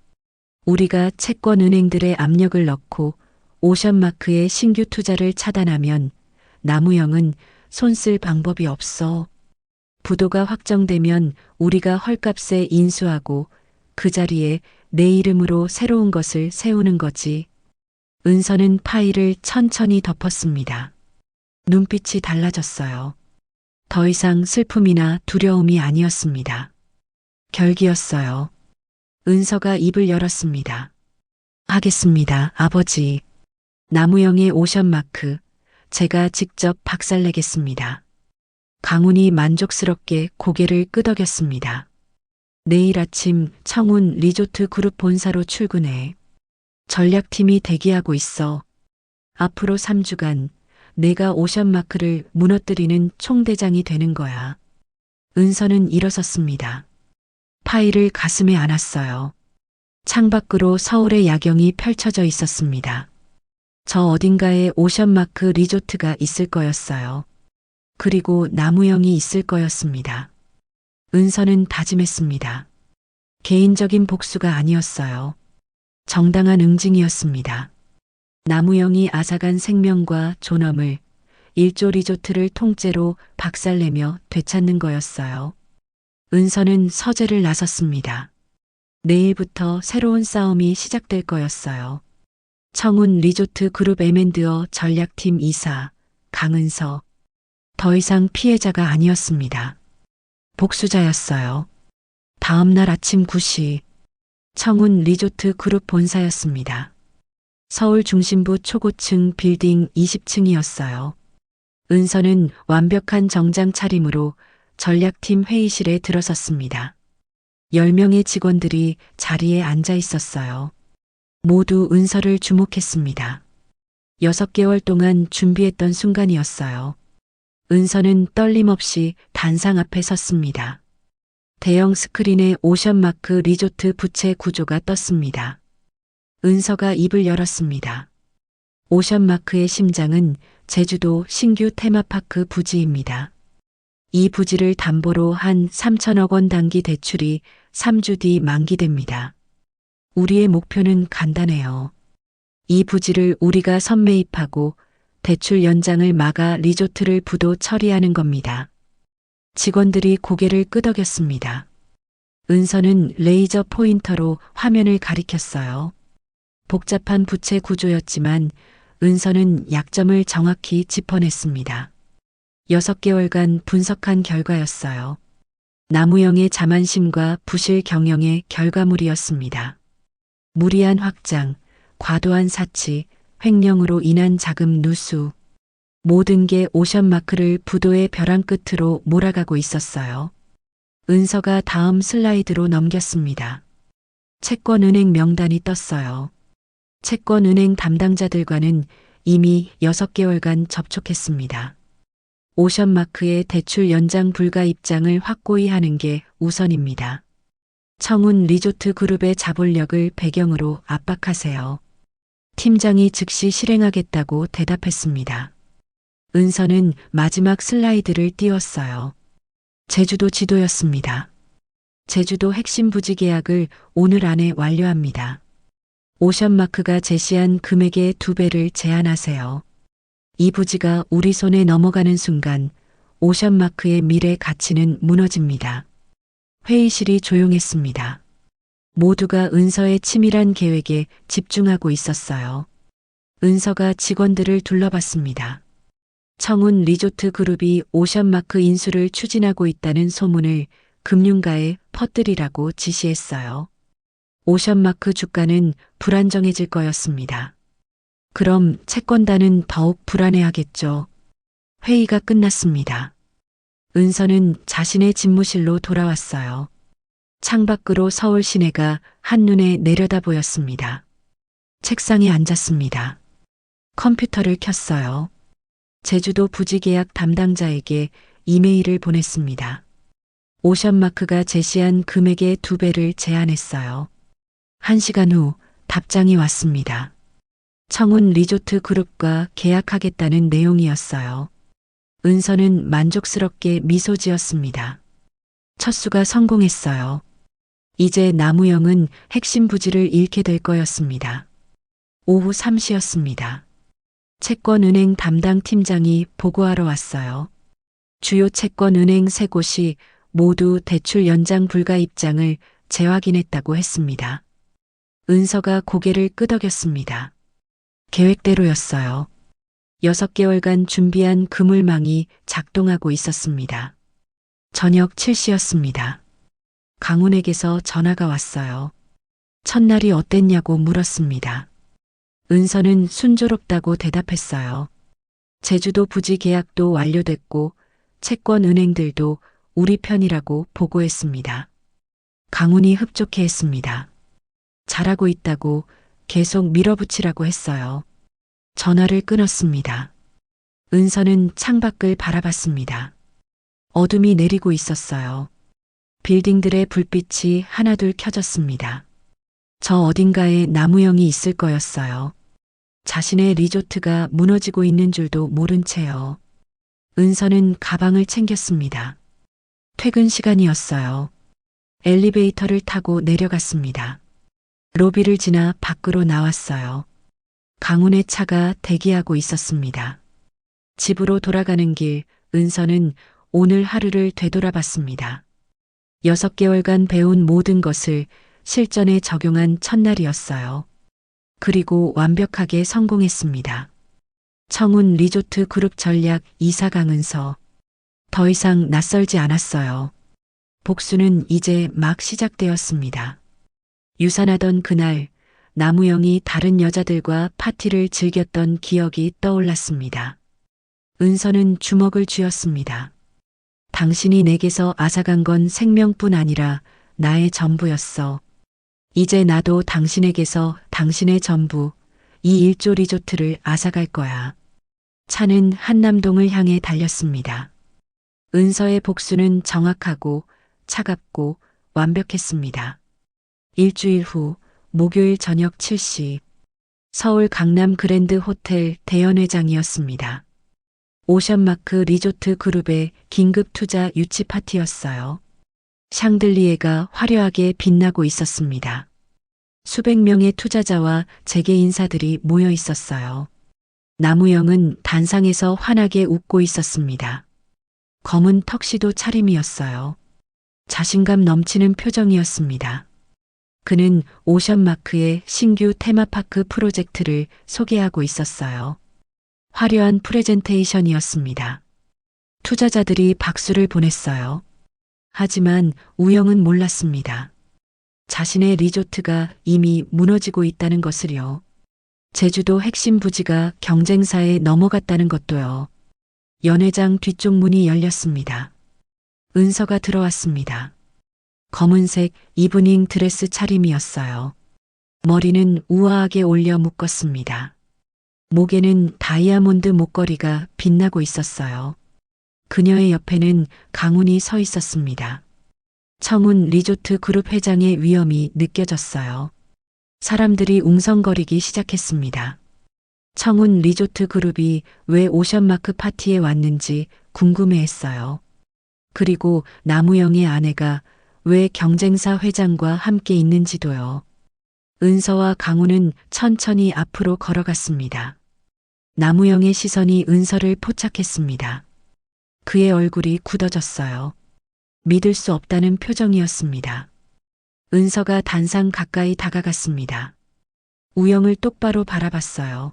[SPEAKER 2] 우리가 채권은행들의 압력을 넣고 오션마크의 신규 투자를 차단하면 나무영은 손쓸 방법이 없어. 부도가 확정되면 우리가 헐값에 인수하고 그 자리에 내 이름으로 새로운 것을 세우는 거지. 은서는 파일을 천천히 덮었습니다. 눈빛이 달라졌어요. 더 이상 슬픔이나 두려움이 아니었습니다. 결기였어요. 은서가 입을 열었습니다. 하겠습니다, 아버지. 나무영의 오션마크, 제가 직접 박살내겠습니다. 강훈이 만족스럽게 고개를 끄덕였습니다. 내일 아침 청운 리조트 그룹 본사로 출근해. 전략팀이 대기하고 있어. 앞으로 3주간 내가 오션마크를 무너뜨리는 총대장이 되는 거야. 은서는 일어섰습니다. 파일을 가슴에 안았어요. 창밖으로 서울의 야경이 펼쳐져 있었습니다. 저 어딘가에 오션마크 리조트가 있을 거였어요. 그리고 나무영이 있을 거였습니다. 은서는 다짐했습니다. 개인적인 복수가 아니었어요. 정당한 응징이었습니다. 나무영이 앗아간 생명과 존엄을 1조 리조트를 통째로 박살내며 되찾는 거였어요. 은서는 서재를 나섰습니다. 내일부터 새로운 싸움이 시작될 거였어요. 청운 리조트 그룹 M&A 전략팀 이사 강은서. 더 이상 피해자가 아니었습니다. 복수자였어요. 다음 날 아침 9시 청운 리조트 그룹 본사였습니다. 서울 중심부 초고층 빌딩 20층이었어요. 은서는 완벽한 정장 차림으로 전략팀 회의실에 들어섰습니다. 10명의 직원들이 자리에 앉아 있었어요. 모두 은서를 주목했습니다. 6개월 동안 준비했던 순간이었어요. 은서는 떨림 없이 단상 앞에 섰습니다. 대형 스크린에 오션마크 리조트 부채 구조가 떴습니다. 은서가 입을 열었습니다. 오션마크의 심장은 제주도 신규 테마파크 부지입니다. 이 부지를 담보로 한 3천억 원 단기 대출이 3주 뒤 만기됩니다. 우리의 목표는 간단해요. 이 부지를 우리가 선매입하고 대출 연장을 막아 리조트를 부도 처리하는 겁니다. 직원들이 고개를 끄덕였습니다. 은서는 레이저 포인터로 화면을 가리켰어요. 복잡한 부채 구조였지만 은서는 약점을 정확히 짚어냈습니다. 6개월간 분석한 결과였어요. 나무영의 자만심과 부실 경영의 결과물이었습니다. 무리한 확장, 과도한 사치, 횡령으로 인한 자금 누수. 모든 게 오션마크를 부도의 벼랑 끝으로 몰아가고 있었어요. 은서가 다음 슬라이드로 넘겼습니다. 채권은행 명단이 떴어요. 채권은행 담당자들과는 이미 6개월간 접촉했습니다. 오션마크의 대출 연장 불가 입장을 확고히 하는 게 우선입니다. 청운 리조트 그룹의 자본력을 배경으로 압박하세요. 팀장이 즉시 실행하겠다고 대답했습니다. 은서는 마지막 슬라이드를 띄웠어요. 제주도 지도였습니다. 제주도 핵심 부지 계약을 오늘 안에 완료합니다. 오션마크가 제시한 금액의 2배를 제한하세요. 이 부지가 우리 손에 넘어가는 순간 오션마크의 미래 가치는 무너집니다. 회의실이 조용했습니다. 모두가 은서의 치밀한 계획에 집중하고 있었어요. 은서가 직원들을 둘러봤습니다. 청운 리조트 그룹이 오션마크 인수를 추진하고 있다는 소문을 금융가에 퍼뜨리라고 지시했어요. 오션마크 주가는 불안정해질 거였습니다. 그럼 채권단은 더욱 불안해하겠죠. 회의가 끝났습니다. 은서는 자신의 집무실로 돌아왔어요. 창밖으로 서울 시내가 한눈에 내려다 보였습니다. 책상에 앉았습니다. 컴퓨터를 켰어요. 제주도 부지 계약 담당자에게 이메일을 보냈습니다. 오션마크가 제시한 금액의 2배를 제안했어요. 1시간 후 답장이 왔습니다. 청운 리조트 그룹과 계약하겠다는 내용이었어요. 은서는 만족스럽게 미소 지었습니다. 첫 수가 성공했어요. 이제 나무영은 핵심 부지를 잃게 될 거였습니다. 오후 3시였습니다. 채권은행 담당 팀장이 보고하러 왔어요. 주요 채권은행 3곳이 모두 대출 연장 불가 입장을 재확인했다고 했습니다. 은서가 고개를 끄덕였습니다. 계획대로였어요. 6개월간 준비한 그물망이 작동하고 있었습니다. 저녁 7시였습니다. 강훈에게서 전화가 왔어요. 첫날이 어땠냐고 물었습니다. 은서는 순조롭다고 대답했어요. 제주도 부지 계약도 완료됐고 채권은행들도 우리 편이라고 보고했습니다. 강훈이 흡족해했습니다. 잘하고 있다고 계속 밀어붙이라고 했어요. 전화를 끊었습니다. 은서는 창밖을 바라봤습니다. 어둠이 내리고 있었어요. 빌딩들의 불빛이 하나둘 켜졌습니다. 저 어딘가에 나무영이 있을 거였어요. 자신의 리조트가 무너지고 있는 줄도 모른 채요. 은서는 가방을 챙겼습니다. 퇴근 시간이었어요. 엘리베이터를 타고 내려갔습니다. 로비를 지나 밖으로 나왔어요. 강훈의 차가 대기하고 있었습니다. 집으로 돌아가는 길, 은서는 오늘 하루를 되돌아봤습니다. 6개월간 배운 모든 것을 실전에 적용한 첫날이었어요. 그리고 완벽하게 성공했습니다. 청운 리조트 그룹 전략 이사 강은서. 더 이상 낯설지 않았어요. 복수는 이제 막 시작되었습니다. 유산하던 그날, 나무영이 다른 여자들과 파티를 즐겼던 기억이 떠올랐습니다. 은서는 주먹을 쥐었습니다. 당신이 내게서 앗아간 건 생명뿐 아니라 나의 전부였어. 이제 나도 당신에게서 당신의 전부, 이 1조 리조트를 앗아갈 거야. 차는 한남동을 향해 달렸습니다. 은서의 복수는 정확하고 차갑고 완벽했습니다. 일주일 후 목요일 저녁 7시 서울 강남 그랜드 호텔 대연회장이었습니다. 오션마크 리조트 그룹의 긴급 투자 유치 파티였어요. 샹들리에가 화려하게 빛나고 있었습니다. 수백 명의 투자자와 재계 인사들이 모여 있었어요. 나무영은 단상에서 환하게 웃고 있었습니다. 검은 턱시도 차림이었어요. 자신감 넘치는 표정이었습니다. 그는 오션마크의 신규 테마파크 프로젝트를 소개하고 있었어요. 화려한 프레젠테이션이었습니다. 투자자들이 박수를 보냈어요. 하지만 우영은 몰랐습니다. 자신의 리조트가 이미 무너지고 있다는 것을요. 제주도 핵심 부지가 경쟁사에 넘어갔다는 것도요. 연회장 뒤쪽 문이 열렸습니다. 은서가 들어왔습니다. 검은색 이브닝 드레스 차림이었어요. 머리는 우아하게 올려 묶었습니다. 목에는 다이아몬드 목걸이가 빛나고 있었어요. 그녀의 옆에는 강훈이 서 있었습니다. 청운 리조트 그룹 회장의 위엄이 느껴졌어요. 사람들이 웅성거리기 시작했습니다. 청운 리조트 그룹이 왜 오션마크 파티에 왔는지 궁금해했어요. 그리고 나무영의 아내가 왜 경쟁사 회장과 함께 있는지도요. 은서와 강훈은 천천히 앞으로 걸어갔습니다. 남우영의 시선이 은서를 포착했습니다. 그의 얼굴이 굳어졌어요. 믿을 수 없다는 표정이었습니다. 은서가 단상 가까이 다가갔습니다. 우영을 똑바로 바라봤어요.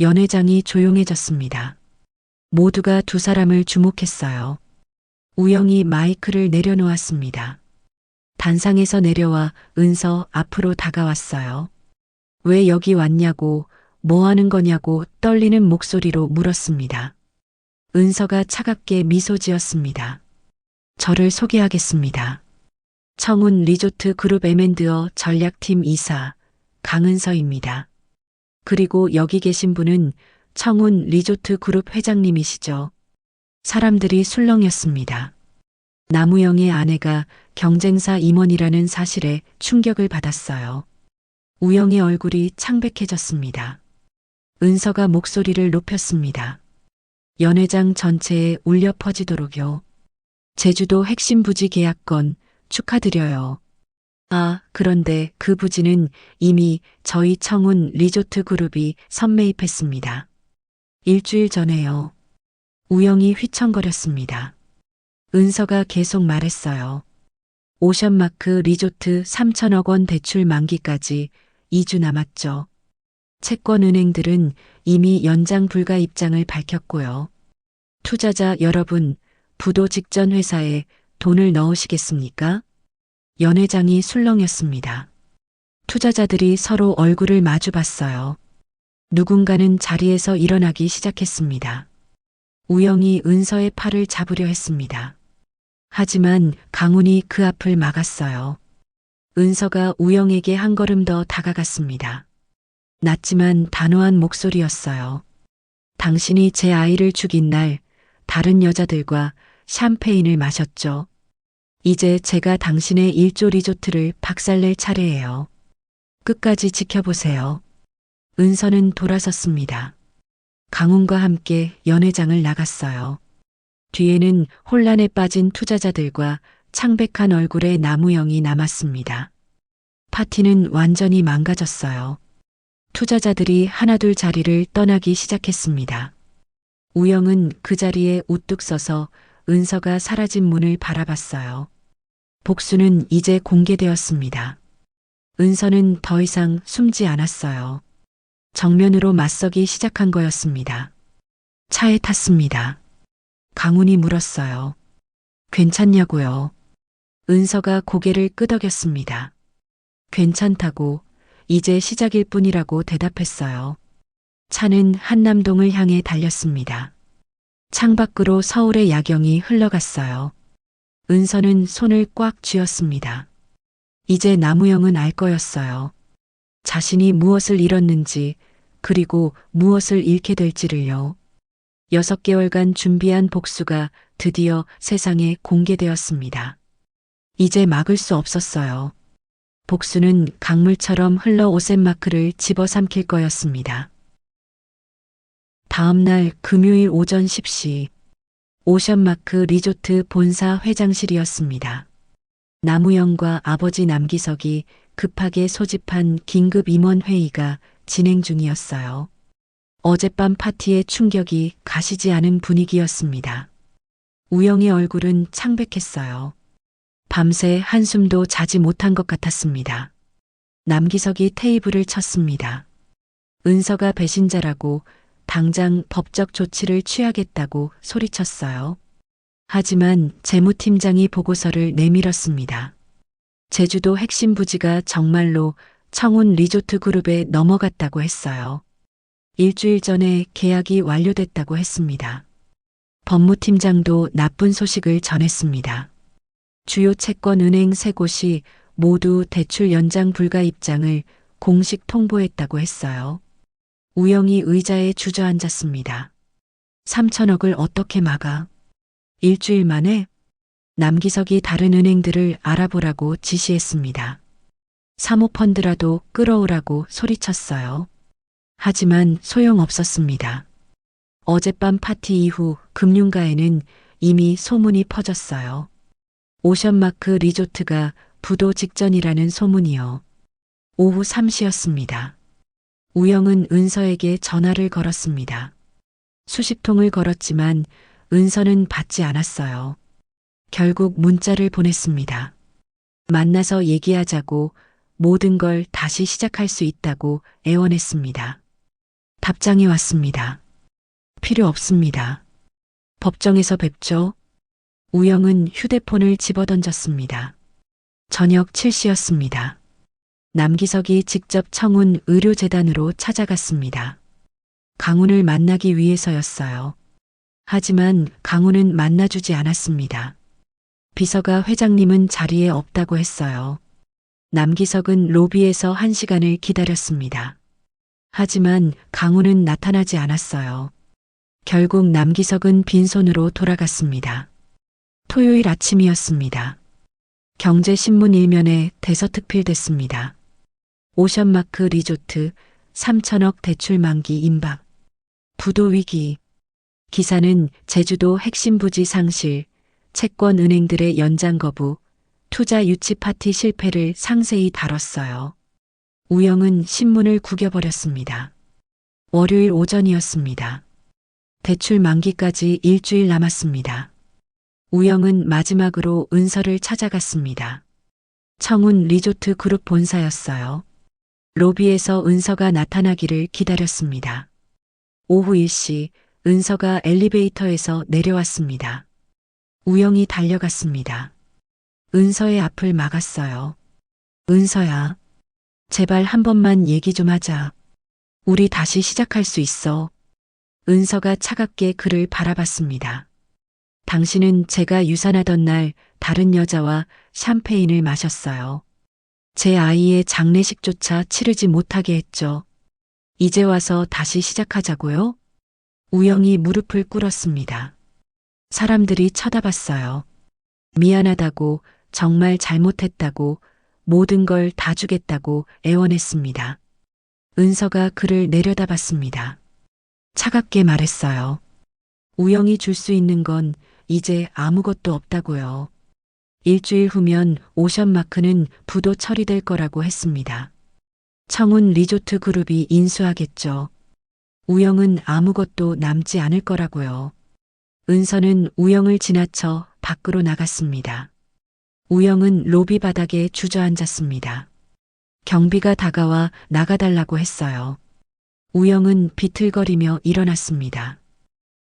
[SPEAKER 2] 연회장이 조용해졌습니다. 모두가 두 사람을 주목했어요. 우영이 마이크를 내려놓았습니다. 단상에서 내려와 은서 앞으로 다가왔어요. 왜 여기 왔냐고, 뭐 하는 거냐고 떨리는 목소리로 물었습니다. 은서가 차갑게 미소 지었습니다. 저를 소개하겠습니다. 청운 리조트 그룹 M&A 전략팀 이사 강은서입니다. 그리고 여기 계신 분은 청운 리조트 그룹 회장님이시죠. 사람들이 술렁였습니다. 남우영의 아내가 경쟁사 임원이라는 사실에 충격을 받았어요. 우영의 얼굴이 창백해졌습니다. 은서가 목소리를 높였습니다. 연회장 전체에 울려 퍼지도록요. 제주도 핵심 부지 계약건 축하드려요. 아, 그런데 그 부지는 이미 저희 청운 리조트 그룹이 선매입했습니다. 일주일 전에요. 우영이 휘청거렸습니다. 은서가 계속 말했어요. 오션마크 리조트 3천억 원 대출 만기까지 2주 남았죠. 채권은행들은 이미 연장 불가 입장을 밝혔고요. 투자자 여러분, 부도 직전 회사에 돈을 넣으시겠습니까? 연회장이 술렁였습니다. 투자자들이 서로 얼굴을 마주 봤어요. 누군가는 자리에서 일어나기 시작했습니다. 우영이 은서의 팔을 잡으려 했습니다. 하지만 강훈이 그 앞을 막았어요. 은서가 우영에게 한 걸음 더 다가갔습니다. 낮지만 단호한 목소리였어요. 당신이 제 아이를 죽인 날 다른 여자들과 샴페인을 마셨죠. 이제 제가 당신의 1조 리조트를 박살낼 차례예요. 끝까지 지켜보세요. 은서는 돌아섰습니다. 강훈과 함께 연회장을 나갔어요. 뒤에는 혼란에 빠진 투자자들과 창백한 얼굴의 남우영이 남았습니다. 파티는 완전히 망가졌어요. 투자자들이 하나둘 자리를 떠나기 시작했습니다. 우영은 그 자리에 우뚝 서서 은서가 사라진 문을 바라봤어요. 복수는 이제 공개되었습니다. 은서는 더 이상 숨지 않았어요. 정면으로 맞서기 시작한 거였습니다. 차에 탔습니다. 강훈이 물었어요. 괜찮냐고요? 은서가 고개를 끄덕였습니다. 괜찮다고, 이제 시작일 뿐이라고 대답했어요. 차는 한남동을 향해 달렸습니다. 창밖으로 서울의 야경이 흘러갔어요. 은서는 손을 꽉 쥐었습니다. 이제 남우영은 알 거였어요. 자신이 무엇을 잃었는지, 그리고 무엇을 잃게 될지를요. 6개월간 준비한 복수가 드디어 세상에 공개되었습니다. 이제 막을 수 없었어요. 복수는 강물처럼 흘러 오센마크를 집어삼킬 거였습니다. 다음 날 금요일 오전 10시, 오션마크 리조트 본사 회장실이었습니다. 남우영과 아버지 남기석이 급하게 소집한 긴급 임원 회의가 진행 중이었어요. 어젯밤 파티의 충격이 가시지 않은 분위기였습니다. 우영의 얼굴은 창백했어요. 밤새 한숨도 자지 못한 것 같았습니다. 남기석이 테이블을 쳤습니다. 은서가 배신자라고 당장 법적 조치를 취하겠다고 소리쳤어요. 하지만 재무팀장이 보고서를 내밀었습니다. 제주도 핵심 부지가 정말로 청운 리조트 그룹에 넘어갔다고 했어요. 일주일 전에 계약이 완료됐다고 했습니다. 법무팀장도 나쁜 소식을 전했습니다. 주요 채권은행 3곳이 모두 대출 연장 불가 입장을 공식 통보했다고 했어요. 우영이 의자에 주저앉았습니다. 3천억을 어떻게 막아? 일주일 만에? 남기석이 다른 은행들을 알아보라고 지시했습니다. 사모펀드라도 끌어오라고 소리쳤어요. 하지만 소용없었습니다. 어젯밤 파티 이후 금융가에는 이미 소문이 퍼졌어요. 오션마크 리조트가 부도 직전이라는 소문이요. 오후 3시였습니다. 우영은 은서에게 전화를 걸었습니다. 수십 통을 걸었지만 은서는 받지 않았어요. 결국 문자를 보냈습니다. 만나서 얘기하자고, 모든 걸 다시 시작할 수 있다고 애원했습니다. 답장이 왔습니다. 필요 없습니다. 법정에서 뵙죠. 우영은 휴대폰을 집어던졌습니다. 저녁 7시였습니다. 남기석이 직접 청운 의료재단으로 찾아갔습니다. 강훈을 만나기 위해서였어요. 하지만 강훈은 만나주지 않았습니다. 비서가 회장님은 자리에 없다고 했어요. 남기석은 로비에서 1시간을 기다렸습니다. 하지만 강훈은 나타나지 않았어요. 결국 남기석은 빈손으로 돌아갔습니다. 토요일 아침이었습니다. 경제신문 일면에 대서특필됐습니다. 오션마크 리조트 3천억 대출 만기 임박. 부도 위기. 기사는 제주도 핵심 부지 상실, 채권 은행들의 연장 거부, 투자 유치 파티 실패를 상세히 다뤘어요. 우영은 신문을 구겨버렸습니다. 월요일 오전이었습니다. 대출 만기까지 일주일 남았습니다. 우영은 마지막으로 은서를 찾아갔습니다. 청운 리조트 그룹 본사였어요. 로비에서 은서가 나타나기를 기다렸습니다. 오후 1시 은서가 엘리베이터에서 내려왔습니다. 우영이 달려갔습니다. 은서의 앞을 막았어요. 은서야, 제발 한 번만 얘기 좀 하자. 우리 다시 시작할 수 있어. 은서가 차갑게 그를 바라봤습니다. 당신은 제가 유산하던 날 다른 여자와 샴페인을 마셨어요. 제 아이의 장례식조차 치르지 못하게 했죠. 이제 와서 다시 시작하자고요? 우영이 무릎을 꿇었습니다. 사람들이 쳐다봤어요. 미안하다고, 정말 잘못했다고, 모든 걸 다 주겠다고 애원했습니다. 은서가 그를 내려다봤습니다. 차갑게 말했어요. 우영이 줄 수 있는 건 이제 아무것도 없다고요. 일주일 후면 오션마크는 부도 처리될 거라고 했습니다. 청운 리조트 그룹이 인수하겠죠. 우영은 아무것도 남지 않을 거라고요. 은서는 우영을 지나쳐 밖으로 나갔습니다. 우영은 로비 바닥에 주저앉았습니다. 경비가 다가와 나가달라고 했어요. 우영은 비틀거리며 일어났습니다.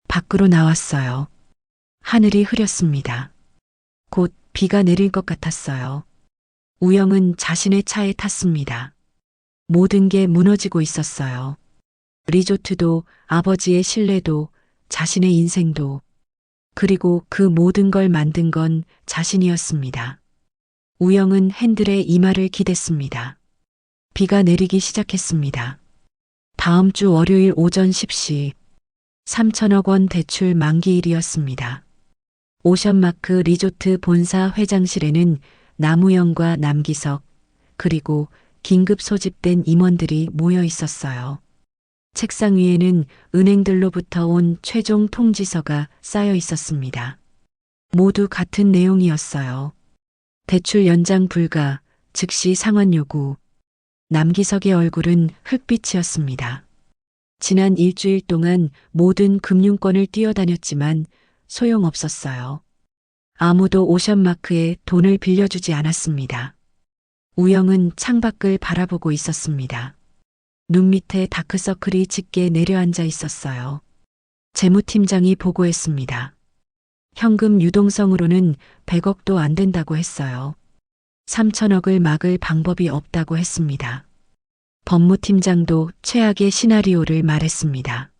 [SPEAKER 2] 밖으로 나왔어요. 하늘이 흐렸습니다. 곧 비가 내릴 것 같았어요. 우영은 자신의 차에 탔습니다. 모든 게 무너지고 있었어요. 리조트도, 아버지의 신뢰도, 자신의 인생도, 그리고 그 모든 걸 만든 건 자신이었습니다. 우영은 핸들에 이마를 기댔습니다. 비가 내리기 시작했습니다. 다음 주 월요일 오전 10시 3천억 원 대출 만기일이었습니다. 오션마크 리조트 본사 회장실에는 남우영과 남기석, 그리고 긴급 소집된 임원들이 모여 있었어요. 책상 위에는 은행들로부터 온 최종 통지서가 쌓여 있었습니다. 모두 같은 내용이었어요. 대출 연장 불가, 즉시 상환 요구. 남기석의 얼굴은 흑빛이었습니다. 지난 일주일 동안 모든 금융권을 뛰어다녔지만 소용없었어요. 아무도 오션마크에 돈을 빌려주지 않았습니다. 우영은 창밖을 바라보고 있었습니다. 눈 밑에 다크서클이 짙게 내려앉아 있었어요. 재무팀장이 보고했습니다. 현금 유동성으로는 100억도 안 된다고 했어요. 3천억을 막을 방법이 없다고 했습니다. 법무팀장도 최악의 시나리오를 말했습니다.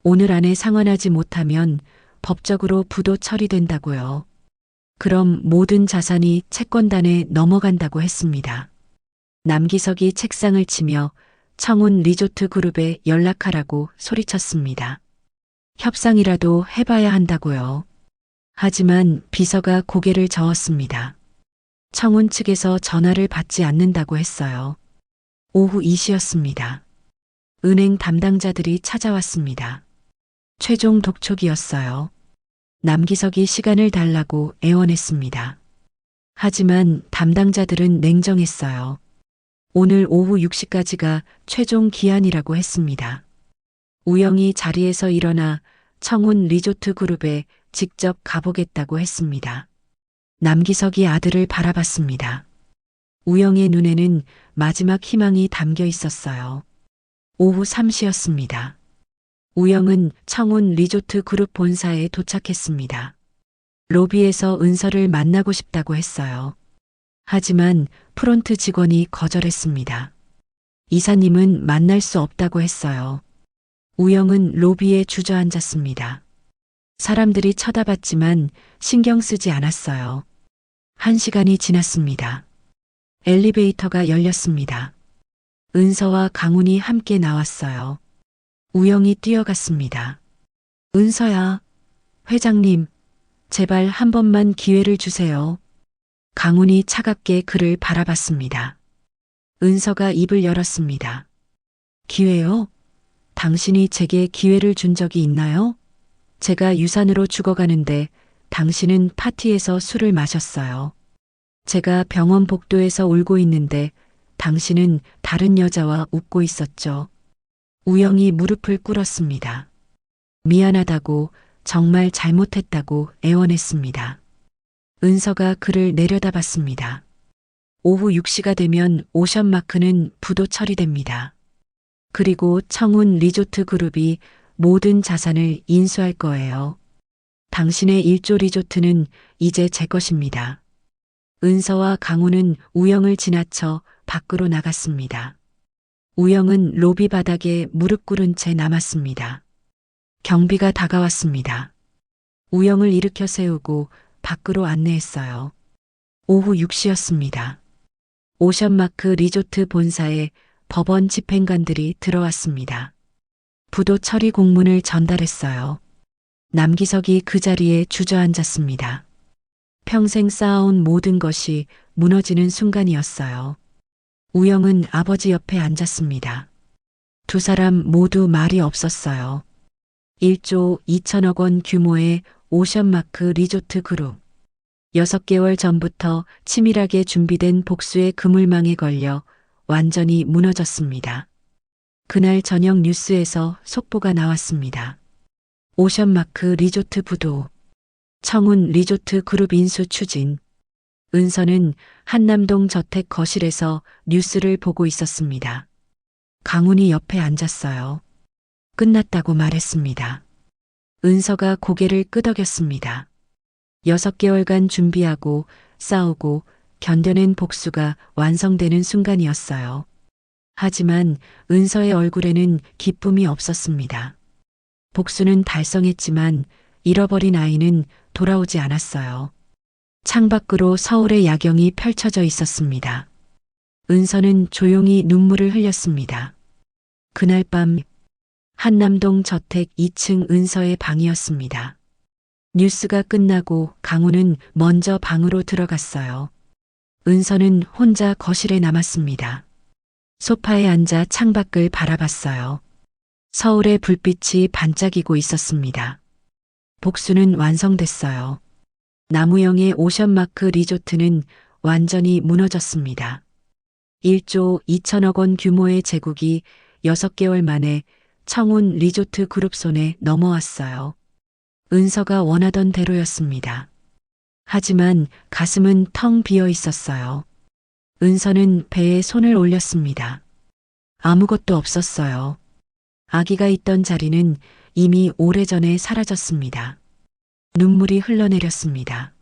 [SPEAKER 2] 오늘 안에 상환하지 못하면 법적으로 부도 처리된다고요. 그럼 모든 자산이 채권단에 넘어간다고 했습니다. 남기석이 책상을 치며 청운 리조트 그룹에 연락하라고 소리쳤습니다. 협상이라도 해봐야 한다고요. 하지만 비서가 고개를 저었습니다. 청운 측에서 전화를 받지 않는다고 했어요. 오후 2시였습니다. 은행 담당자들이 찾아왔습니다. 최종 독촉이었어요. 남기석이 시간을 달라고 애원했습니다. 하지만 담당자들은 냉정했어요. 오늘 오후 6시까지가 최종 기한이라고 했습니다. 우영이 자리에서 일어나 청운 리조트 그룹에 직접 가보겠다고 했습니다. 남기석이 아들을 바라봤습니다. 우영의 눈에는 마지막 희망이 담겨 있었어요. 오후 3시였습니다. 우영은 청운 리조트 그룹 본사에 도착했습니다. 로비에서 은서를 만나고 싶다고 했어요. 하지만 프론트 직원이 거절했습니다. 이사님은 만날 수 없다고 했어요. 우영은 로비에 주저앉았습니다. 사람들이 쳐다봤지만 신경 쓰지 않았어요. 1시간이 지났습니다. 엘리베이터가 열렸습니다. 은서와 강훈이 함께 나왔어요. 우영이 뛰어갔습니다. 은서야, 회장님, 제발 한 번만 기회를 주세요. 강훈이 차갑게 그를 바라봤습니다. 은서가 입을 열었습니다. 기회요? 당신이 제게 기회를 준 적이 있나요? 제가 유산으로 죽어가는데 당신은 파티에서 술을 마셨어요. 제가 병원 복도에서 울고 있는데 당신은 다른 여자와 웃고 있었죠. 우영이 무릎을 꿇었습니다. 미안하다고, 정말 잘못했다고 애원했습니다. 은서가 그를 내려다봤습니다. 오후 6시가 되면 오션마크는 부도 처리됩니다. 그리고 청운 리조트 그룹이 모든 자산을 인수할 거예요. 당신의 1조 리조트는 이제 제 것입니다. 은서와 강훈은 우영을 지나쳐 밖으로 나갔습니다. 우영은 로비 바닥에 무릎 꿇은 채 남았습니다. 경비가 다가왔습니다. 우영을 일으켜 세우고 밖으로 안내했어요. 오후 6시였습니다. 오션마크 리조트 본사에 법원 집행관들이 들어왔습니다. 부도 처리 공문을 전달했어요. 남기석이 그 자리에 주저앉았습니다. 평생 쌓아온 모든 것이 무너지는 순간이었어요. 우영은 아버지 옆에 앉았습니다. 두 사람 모두 말이 없었어요. 1조 2천억 원 규모의 오션마크 리조트 그룹. 6개월 전부터 치밀하게 준비된 복수의 그물망에 걸려 완전히 무너졌습니다. 그날 저녁 뉴스에서 속보가 나왔습니다. 오션마크 리조트 부도. 청운 리조트 그룹 인수 추진. 은서는 한남동 저택 거실에서 뉴스를 보고 있었습니다. 강훈이 옆에 앉았어요. 끝났다고 말했습니다. 은서가 고개를 끄덕였습니다. 6개월간 준비하고 싸우고 견뎌낸 복수가 완성되는 순간이었어요. 하지만 은서의 얼굴에는 기쁨이 없었습니다. 복수는 달성했지만 잃어버린 아이는 돌아오지 않았어요. 창밖으로 서울의 야경이 펼쳐져 있었습니다. 은서는 조용히 눈물을 흘렸습니다. 그날 밤 한남동 저택 2층 은서의 방이었습니다. 뉴스가 끝나고 강훈은 먼저 방으로 들어갔어요. 은서는 혼자 거실에 남았습니다. 소파에 앉아 창밖을 바라봤어요. 서울의 불빛이 반짝이고 있었습니다. 복수는 완성됐어요. 남우영의 오션마크 리조트는 완전히 무너졌습니다. 1조 2천억 원 규모의 제국이 6개월 만에 청운 리조트 그룹 손에 넘어왔어요. 은서가 원하던 대로였습니다. 하지만 가슴은 텅 비어 있었어요. 은서는 배에 손을 올렸습니다. 아무것도 없었어요. 아기가 있던 자리는 이미 오래전에 사라졌습니다. 눈물이 흘러내렸습니다.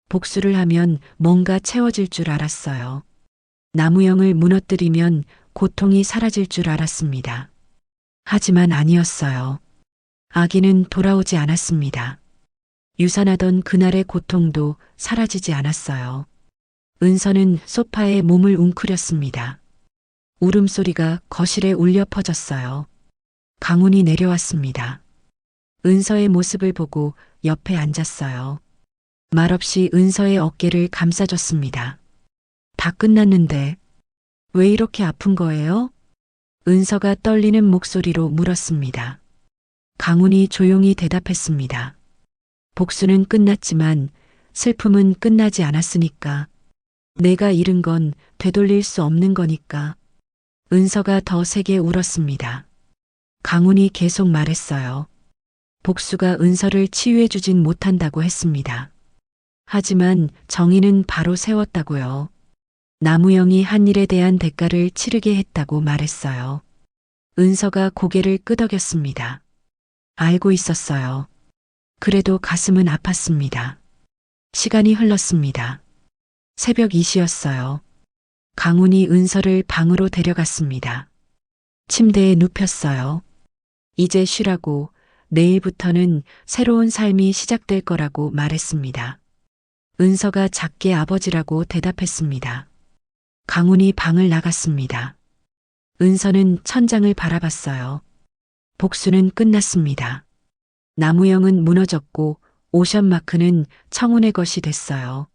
[SPEAKER 2] 복수를 하면 뭔가 채워질 줄 알았어요. 남우영을 무너뜨리면 고통이 사라질 줄 알았습니다. 하지만 아니었어요. 아기는 돌아오지 않았습니다. 유산하던 그날의 고통도 사라지지 않았어요. 은서는 소파에 몸을 웅크렸습니다. 울음소리가 거실에 울려 퍼졌어요. 강훈이 내려왔습니다. 은서의 모습을 보고 옆에 앉았어요. 말없이 은서의 어깨를 감싸줬습니다. 다 끝났는데 왜 이렇게 아픈 거예요? 은서가 떨리는 목소리로 물었습니다. 강훈이 조용히 대답했습니다. 복수는 끝났지만 슬픔은 끝나지 않았으니까. 내가 잃은 건 되돌릴 수 없는 거니까. 은서가 더 세게 울었습니다. 강훈이 계속 말했어요. 복수가 은서를 치유해주진 못한다고 했습니다. 하지만 정의는 바로 세웠다고요. 나무영이 한 일에 대한 대가를 치르게 했다고 말했어요. 은서가 고개를 끄덕였습니다. 알고 있었어요. 그래도 가슴은 아팠습니다. 시간이 흘렀습니다. 새벽 2시였어요. 강훈이 은서를 방으로 데려갔습니다. 침대에 눕혔어요. 이제 쉬라고, 내일부터는 새로운 삶이 시작될 거라고 말했습니다. 은서가 작게 아버지라고 대답했습니다. 강훈이 방을 나갔습니다. 은서는 천장을 바라봤어요. 복수는 끝났습니다. 나무영은 무너졌고 오션마크는 청운의 것이 됐어요.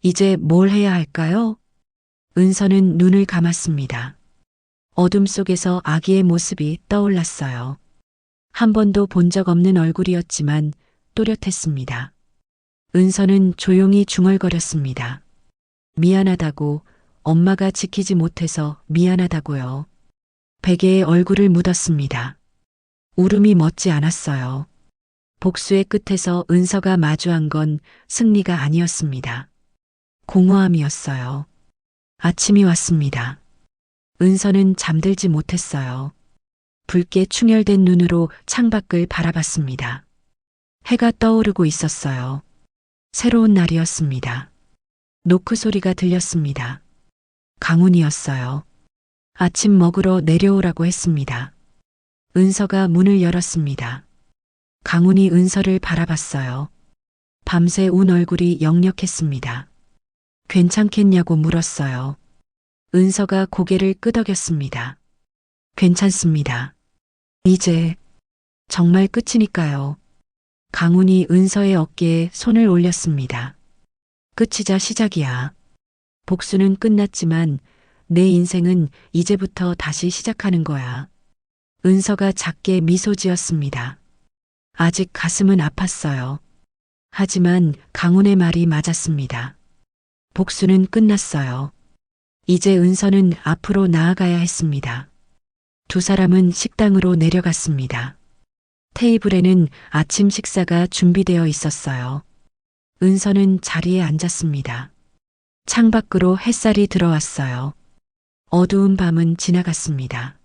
[SPEAKER 2] 이제 뭘 해야 할까요? 은서는 눈을 감았습니다. 어둠 속에서 아기의 모습이 떠올랐어요. 한 번도 본 적 없는 얼굴이었지만 또렷했습니다. 은서는 조용히 중얼거렸습니다. 미안하다고, 엄마가 지키지 못해서 미안하다고요. 베개에 얼굴을 묻었습니다. 울음이 멎지 않았어요. 복수의 끝에서 은서가 마주한 건 승리가 아니었습니다. 공허함이었어요. 아침이 왔습니다. 은서는 잠들지 못했어요. 붉게 충혈된 눈으로 창밖을 바라봤습니다. 해가 떠오르고 있었어요. 새로운 날이었습니다. 노크 소리가 들렸습니다. 강훈이었어요. 아침 먹으러 내려오라고 했습니다. 은서가 문을 열었습니다. 강훈이 은서를 바라봤어요. 밤새 운 얼굴이 역력했습니다. 괜찮겠냐고 물었어요. 은서가 고개를 끄덕였습니다. 괜찮습니다. 이제 정말 끝이니까요. 강훈이 은서의 어깨에 손을 올렸습니다. 끝이자 시작이야. 복수는 끝났지만 내 인생은 이제부터 다시 시작하는 거야. 은서가 작게 미소 지었습니다. 아직 가슴은 아팠어요. 하지만 강훈의 말이 맞았습니다. 복수는 끝났어요. 이제 은서는 앞으로 나아가야 했습니다. 두 사람은 식당으로 내려갔습니다. 테이블에는 아침 식사가 준비되어 있었어요. 은서는 자리에 앉았습니다. 창밖으로 햇살이 들어왔어요. 어두운 밤은 지나갔습니다.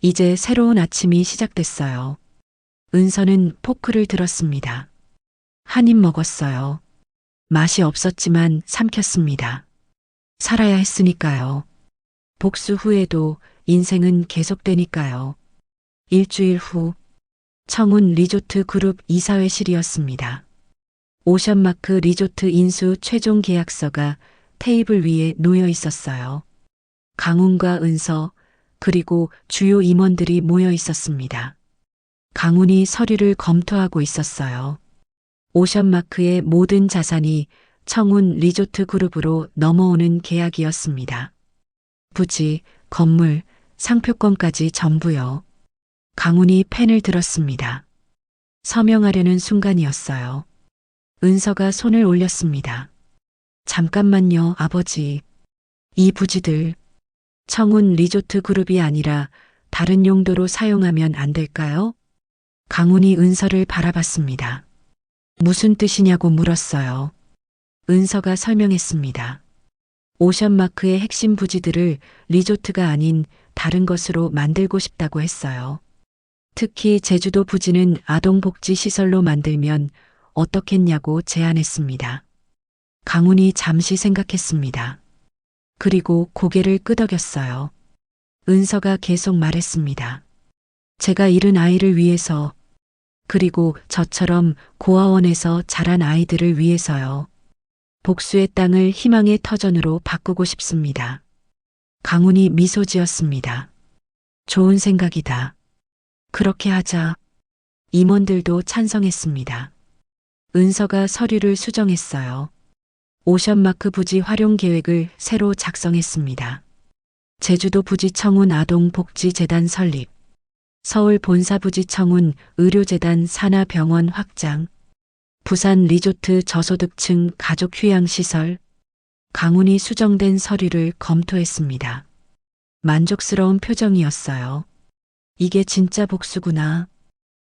[SPEAKER 2] 이제 새로운 아침이 시작됐어요. 은서는 포크를 들었습니다. 한 입 먹었어요. 맛이 없었지만 삼켰습니다. 살아야 했으니까요. 복수 후에도 인생은 계속되니까요. 일주일 후, 청운 리조트 그룹 이사회실이었습니다. 오션마크 리조트 인수 최종 계약서가 테이블 위에 놓여 있었어요. 강훈과 은서, 그리고 주요 임원들이 모여 있었습니다. 강훈이 서류를 검토하고 있었어요. 오션마크의 모든 자산이 청운 리조트 그룹으로 넘어오는 계약이었습니다. 부지, 건물, 상표권까지 전부요. 강훈이 펜을 들었습니다. 서명하려는 순간이었어요. 은서가 손을 올렸습니다. 잠깐만요, 아버지. 이 부지들, 청운 리조트 그룹이 아니라 다른 용도로 사용하면 안 될까요? 강훈이 은서를 바라봤습니다. 무슨 뜻이냐고 물었어요. 은서가 설명했습니다. 오션마크의 핵심 부지들을 리조트가 아닌 다른 것으로 만들고 싶다고 했어요. 특히 제주도 부지는 아동복지시설로 만들면 어떻겠냐고 제안했습니다. 강훈이 잠시 생각했습니다. 그리고 고개를 끄덕였어요. 은서가 계속 말했습니다. 제가 잃은 아이를 위해서, 그리고 저처럼 고아원에서 자란 아이들을 위해서요. 복수의 땅을 희망의 터전으로 바꾸고 싶습니다. 강훈이 미소 지었습니다. 좋은 생각이다. 그렇게 하자. 임원들도 찬성했습니다. 은서가 서류를 수정했어요. 오션마크 부지 활용 계획을 새로 작성했습니다. 제주도 부지 청운 아동복지재단 설립, 서울 본사 부지 청운 의료재단 산하병원 확장, 부산 리조트 저소득층 가족휴양시설, 강훈이 수정된 서류를 검토했습니다. 만족스러운 표정이었어요. 이게 진짜 복수구나.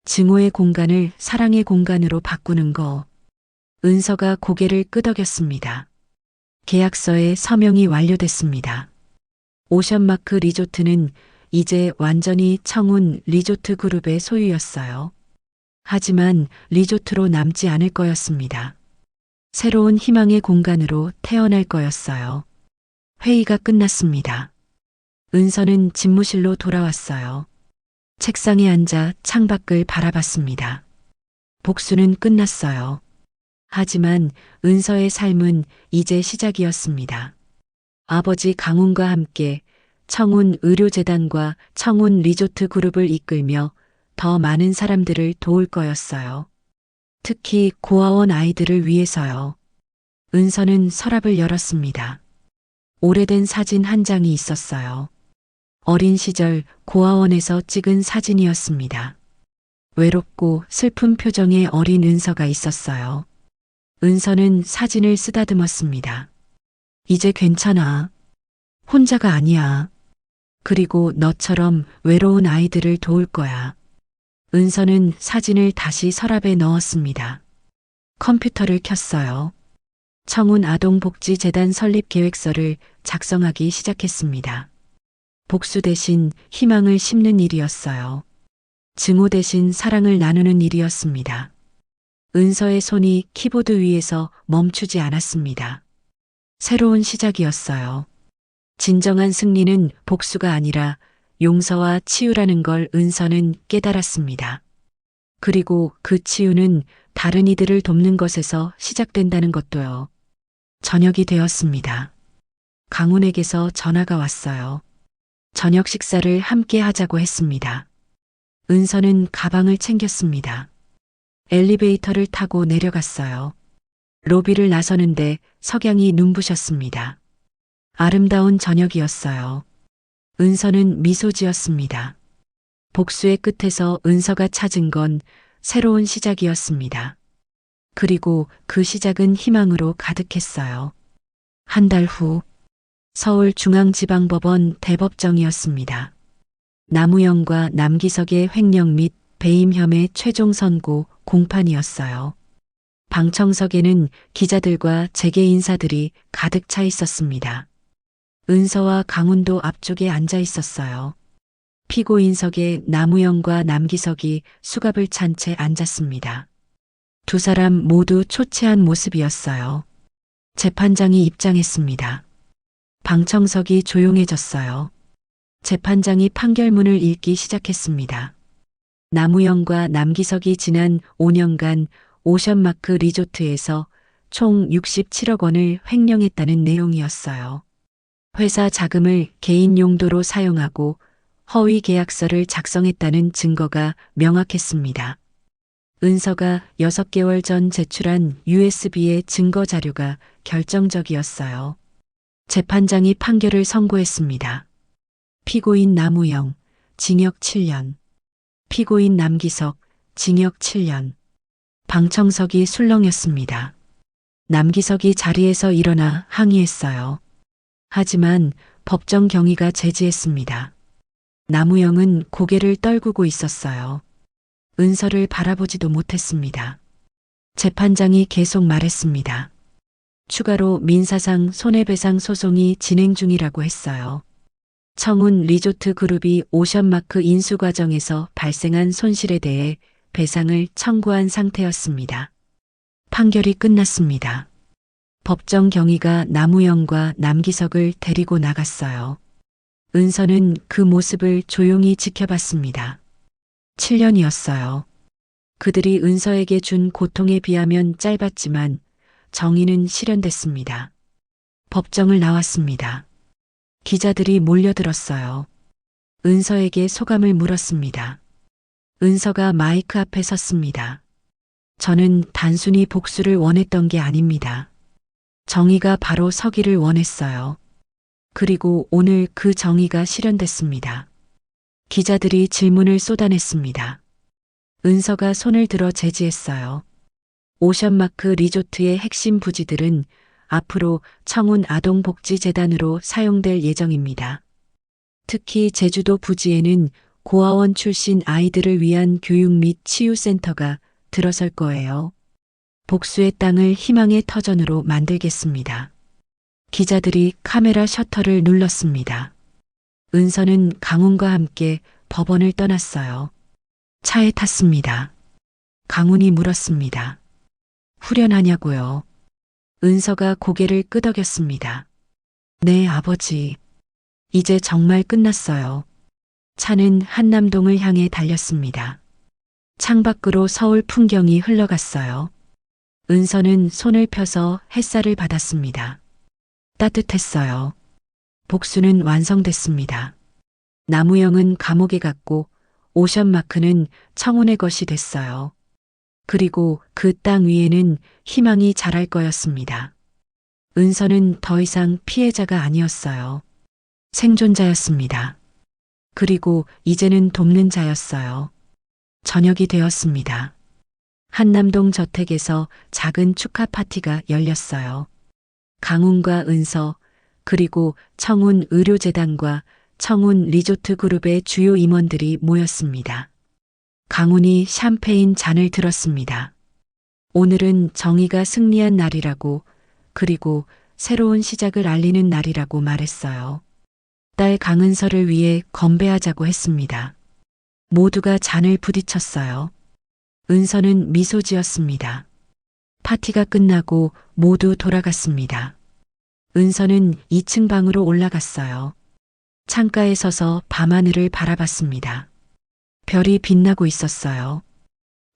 [SPEAKER 2] 증오의 공간을 사랑의 공간으로 바꾸는 거. 은서가 고개를 끄덕였습니다. 계약서에 서명이 완료됐습니다. 오션마크 리조트는 이제 완전히 청운 리조트 그룹의 소유였어요. 하지만 리조트로 남지 않을 거였습니다. 새로운 희망의 공간으로 태어날 거였어요. 회의가 끝났습니다. 은서는 집무실로 돌아왔어요. 책상에 앉아 창밖을 바라봤습니다. 복수는 끝났어요. 하지만 은서의 삶은 이제 시작이었습니다. 아버지 강훈과 함께 청운 의료재단과 청운 리조트 그룹을 이끌며 더 많은 사람들을 도울 거였어요. 특히 고아원 아이들을 위해서요. 은서는 서랍을 열었습니다. 오래된 사진 한 장이 있었어요. 어린 시절 고아원에서 찍은 사진이었습니다. 외롭고 슬픈 표정의 어린 은서가 있었어요. 은서는 사진을 쓰다듬었습니다. 이제 괜찮아. 혼자가 아니야. 그리고 너처럼 외로운 아이들을 도울 거야. 은서는 사진을 다시 서랍에 넣었습니다. 컴퓨터를 켰어요. 청운 아동복지재단 설립 계획서를 작성하기 시작했습니다. 복수 대신 희망을 심는 일이었어요. 증오 대신 사랑을 나누는 일이었습니다. 은서의 손이 키보드 위에서 멈추지 않았습니다. 새로운 시작이었어요. 진정한 승리는 복수가 아니라 용서와 치유라는 걸 은서는 깨달았습니다. 그리고 그 치유는 다른 이들을 돕는 것에서 시작된다는 것도요. 저녁이 되었습니다. 강훈에게서 전화가 왔어요. 저녁 식사를 함께 하자고 했습니다. 은서는 가방을 챙겼습니다. 엘리베이터를 타고 내려갔어요. 로비를 나서는데 석양이 눈부셨습니다. 아름다운 저녁이었어요. 은서는 미소 지었습니다. 복수의 끝에서 은서가 찾은 건 새로운 시작이었습니다. 그리고 그 시작은 희망으로 가득했어요. 한 달 후, 서울중앙지방법원 대법정이었습니다. 남우영과 남기석의 횡령 및 배임 혐의 최종 선고 공판이었어요. 방청석에는 기자들과 재계 인사들이 가득 차 있었습니다. 은서와 강훈도 앞쪽에 앉아 있었어요. 피고인석에 남우영과 남기석이 수갑을 찬 채 앉았습니다. 두 사람 모두 초췌한 모습이었어요. 재판장이 입장했습니다. 방청석이 조용해졌어요. 재판장이 판결문을 읽기 시작했습니다. 남우영과 남기석이 지난 5년간 오션마크 리조트에서 총 67억 원을 횡령했다는 내용이었어요. 회사 자금을 개인 용도로 사용하고 허위 계약서를 작성했다는 증거가 명확했습니다. 은서가 6개월 전 제출한 USB의 증거 자료가 결정적이었어요. 재판장이 판결을 선고했습니다. 피고인 남우영, 징역 7년. 피고인 남기석, 징역 7년. 방청석이 술렁였습니다. 남기석이 자리에서 일어나 항의했어요. 하지만 법정 경위가 제지했습니다. 남우영은 고개를 떨구고 있었어요. 은서를 바라보지도 못했습니다. 재판장이 계속 말했습니다. 추가로 민사상 손해배상 소송이 진행 중이라고 했어요. 청운 리조트 그룹이 오션마크 인수 과정에서 발생한 손실에 대해 배상을 청구한 상태였습니다. 판결이 끝났습니다. 법정 경위가 남우영과 남기석을 데리고 나갔어요. 은서는 그 모습을 조용히 지켜봤습니다. 7년이었어요. 그들이 은서에게 준 고통에 비하면 짧았지만 정의는 실현됐습니다. 법정을 나왔습니다. 기자들이 몰려들었어요. 은서에게 소감을 물었습니다. 은서가 마이크 앞에 섰습니다. 저는 단순히 복수를 원했던 게 아닙니다. 정의가 바로 서기를 원했어요. 그리고 오늘 그 정의가 실현됐습니다. 기자들이 질문을 쏟아냈습니다. 은서가 손을 들어 제지했어요. 오션마크 리조트의 핵심 부지들은 앞으로 청운 아동복지재단으로 사용될 예정입니다. 특히 제주도 부지에는 고아원 출신 아이들을 위한 교육 및 치유센터가 들어설 거예요. 복수의 땅을 희망의 터전으로 만들겠습니다. 기자들이 카메라 셔터를 눌렀습니다. 은서는 강훈과 함께 법원을 떠났어요. 차에 탔습니다. 강훈이 물었습니다. 후련하냐고요? 은서가 고개를 끄덕였습니다. 네, 아버지. 이제 정말 끝났어요. 차는 한남동을 향해 달렸습니다. 창밖으로 서울 풍경이 흘러갔어요. 은서는 손을 펴서 햇살을 받았습니다. 따뜻했어요. 복수는 완성됐습니다. 나무영은 감옥에 갔고 오션마크는 청운의 것이 됐어요. 그리고 그 땅 위에는 희망이 자랄 거였습니다. 은서는 더 이상 피해자가 아니었어요. 생존자였습니다. 그리고 이제는 돕는 자였어요. 저녁이 되었습니다. 한남동 저택에서 작은 축하 파티가 열렸어요. 강훈과 은서, 그리고 청운 의료재단과 청운 리조트 그룹의 주요 임원들이 모였습니다. 강훈이 샴페인 잔을 들었습니다. 오늘은 정의가 승리한 날이라고, 그리고 새로운 시작을 알리는 날이라고 말했어요. 딸 강은서를 위해 건배하자고 했습니다. 모두가 잔을 부딪혔어요. 은서는 미소 지었습니다. 파티가 끝나고 모두 돌아갔습니다. 은서는 2층 방으로 올라갔어요. 창가에 서서 밤하늘을 바라봤습니다. 별이 빛나고 있었어요.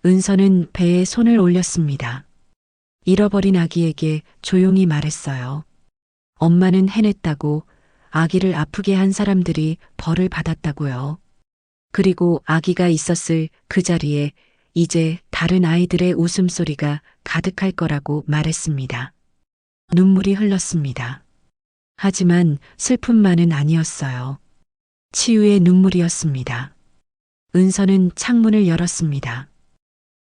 [SPEAKER 2] 은서는 배에 손을 올렸습니다. 잃어버린 아기에게 조용히 말했어요. 엄마는 해냈다고, 아기를 아프게 한 사람들이 벌을 받았다고요. 그리고 아기가 있었을 그 자리에 이제 다른 아이들의 웃음소리가 가득할 거라고 말했습니다. 눈물이 흘렀습니다. 하지만 슬픔만은 아니었어요. 치유의 눈물이었습니다. 은서는 창문을 열었습니다.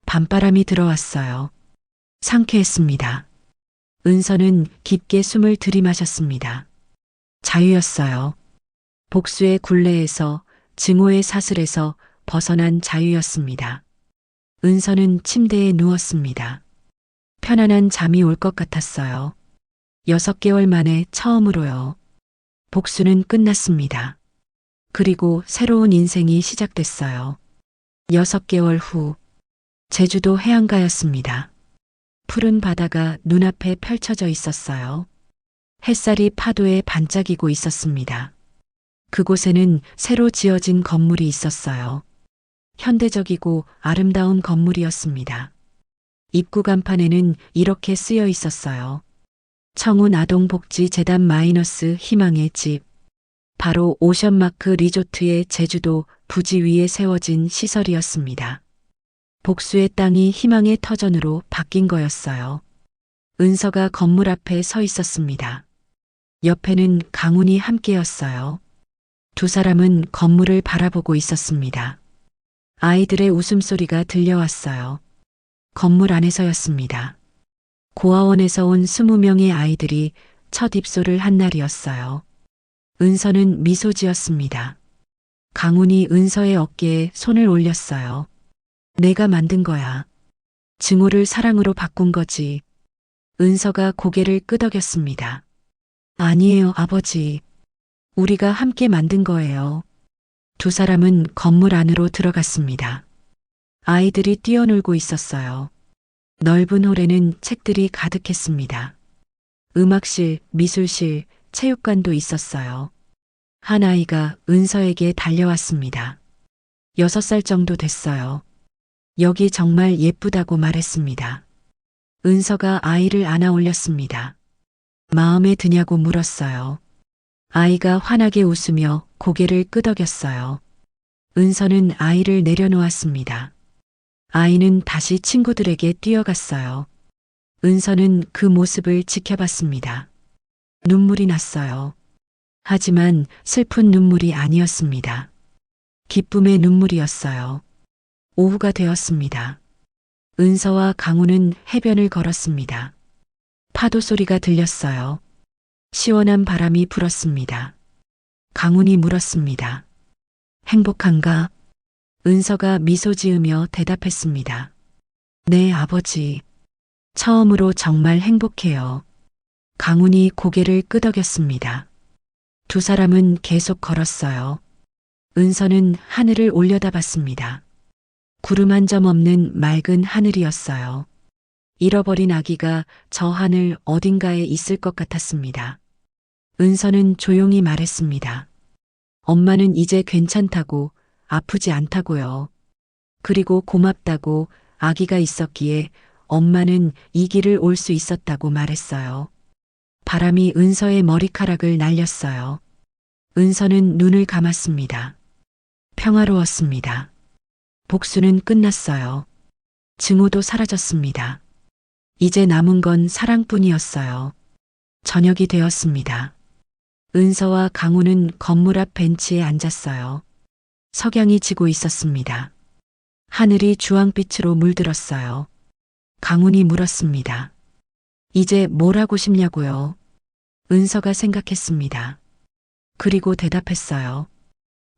[SPEAKER 2] 밤바람이 들어왔어요. 상쾌했습니다. 은서는 깊게 숨을 들이마셨습니다. 자유였어요. 복수의 굴레에서, 증오의 사슬에서 벗어난 자유였습니다. 은서는 침대에 누웠습니다. 편안한 잠이 올 것 같았어요. 6개월 만에 처음으로요. 복수는 끝났습니다. 그리고 새로운 인생이 시작됐어요. 6개월 후, 제주도 해안가였습니다. 푸른 바다가 눈앞에 펼쳐져 있었어요. 햇살이 파도에 반짝이고 있었습니다. 그곳에는 새로 지어진 건물이 있었어요. 현대적이고 아름다운 건물이었습니다. 입구 간판에는 이렇게 쓰여 있었어요. 청운 아동복지재단 마이너스 희망의 집. 바로 오션마크 리조트의 제주도 부지 위에 세워진 시설이었습니다. 복수의 땅이 희망의 터전으로 바뀐 거였어요. 은서가 건물 앞에 서 있었습니다. 옆에는 강훈이 함께였어요. 두 사람은 건물을 바라보고 있었습니다. 아이들의 웃음소리가 들려왔어요. 건물 안에서였습니다. 고아원에서 온 20명의 아이들이 첫 입소를 한 날이었어요. 은서는 미소 지었습니다. 강훈이 은서의 어깨에 손을 올렸어요. 내가 만든 거야. 증오를 사랑으로 바꾼 거지. 은서가 고개를 끄덕였습니다. 아니에요, 아버지. 우리가 함께 만든 거예요. 두 사람은 건물 안으로 들어갔습니다. 아이들이 뛰어놀고 있었어요. 넓은 홀에는 책들이 가득했습니다. 음악실, 미술실, 체육관도 있었어요. 한 아이가 은서에게 달려왔습니다. 6살 정도 됐어요. 여기 정말 예쁘다고 말했습니다. 은서가 아이를 안아 올렸습니다. 마음에 드냐고 물었어요. 아이가 환하게 웃으며 고개를 끄덕였어요. 은서는 아이를 내려놓았습니다. 아이는 다시 친구들에게 뛰어갔어요. 은서는 그 모습을 지켜봤습니다. 눈물이 났어요. 하지만 슬픈 눈물이 아니었습니다. 기쁨의 눈물이었어요. 오후가 되었습니다. 은서와 강훈은 해변을 걸었습니다. 파도 소리가 들렸어요. 시원한 바람이 불었습니다. 강훈이 물었습니다. 행복한가? 은서가 미소 지으며 대답했습니다. 네, 아버지. 처음으로 정말 행복해요. 강훈이 고개를 끄덕였습니다. 두 사람은 계속 걸었어요. 은서는 하늘을 올려다봤습니다. 구름 한 점 없는 맑은 하늘이었어요. 잃어버린 아기가 저 하늘 어딘가에 있을 것 같았습니다. 은서는 조용히 말했습니다. 엄마는 이제 괜찮다고, 아프지 않다고요. 그리고 고맙다고, 아기가 있었기에 엄마는 이 길을 올 수 있었다고 말했어요. 바람이 은서의 머리카락을 날렸어요. 은서는 눈을 감았습니다. 평화로웠습니다. 복수는 끝났어요. 증오도 사라졌습니다. 이제 남은 건 사랑뿐이었어요. 저녁이 되었습니다. 은서와 강훈은 건물 앞 벤치에 앉았어요. 석양이 지고 있었습니다. 하늘이 주황빛으로 물들었어요. 강훈이 물었습니다. 이제 뭘 하고 싶냐고요? 은서가 생각했습니다. 그리고 대답했어요.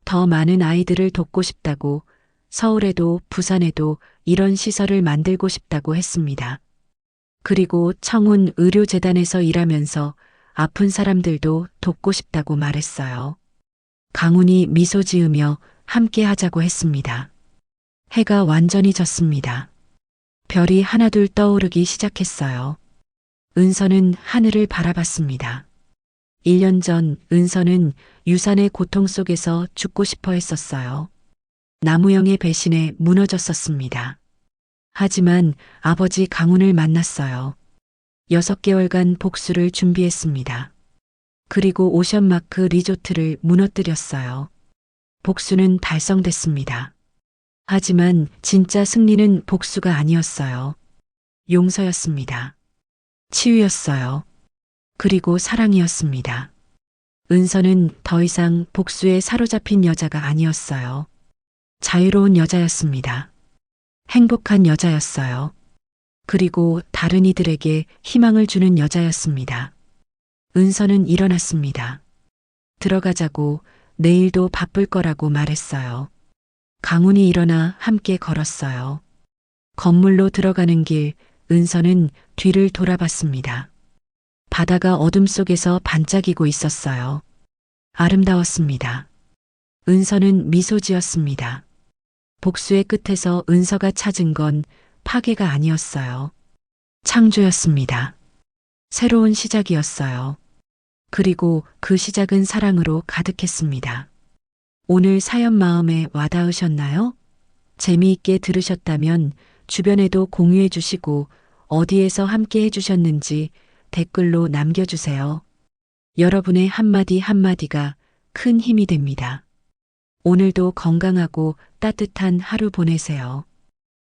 [SPEAKER 2] 더 많은 아이들을 돕고 싶다고, 서울에도 부산에도 이런 시설을 만들고 싶다고 했습니다. 그리고 청운 의료재단에서 일하면서 아픈 사람들도 돕고 싶다고 말했어요. 강훈이 미소 지으며 함께 하자고 했습니다. 해가 완전히 졌습니다. 별이 하나둘 떠오르기 시작했어요. 은서는 하늘을 바라봤습니다. 1년 전 은서는 유산의 고통 속에서 죽고 싶어 했었어요. 나무영의 배신에 무너졌었습니다. 하지만 아버지 강훈을 만났어요. 6개월간 복수를 준비했습니다. 그리고 오션마크 리조트를 무너뜨렸어요. 복수는 달성됐습니다. 하지만 진짜 승리는 복수가 아니었어요. 용서였습니다. 치유였어요. 그리고 사랑이었습니다. 은서는 더 이상 복수에 사로잡힌 여자가 아니었어요. 자유로운 여자였습니다. 행복한 여자였어요. 그리고 다른 이들에게 희망을 주는 여자였습니다. 은서는 일어났습니다. 들어가자고, 내일도 바쁠 거라고 말했어요. 강훈이 일어나 함께 걸었어요. 건물로 들어가는 길, 은서는 뒤를 돌아봤습니다. 바다가 어둠 속에서 반짝이고 있었어요. 아름다웠습니다. 은서는 미소 지었습니다. 복수의 끝에서 은서가 찾은 건 파괴가 아니었어요. 창조였습니다. 새로운 시작이었어요. 그리고 그 시작은 사랑으로 가득했습니다. 오늘 사연 마음에 와닿으셨나요? 재미있게 들으셨다면 주변에도 공유해 주시고 어디에서 함께 해주셨는지 댓글로 남겨주세요. 여러분의 한마디 한마디가 큰 힘이 됩니다. 오늘도 건강하고 따뜻한 하루 보내세요.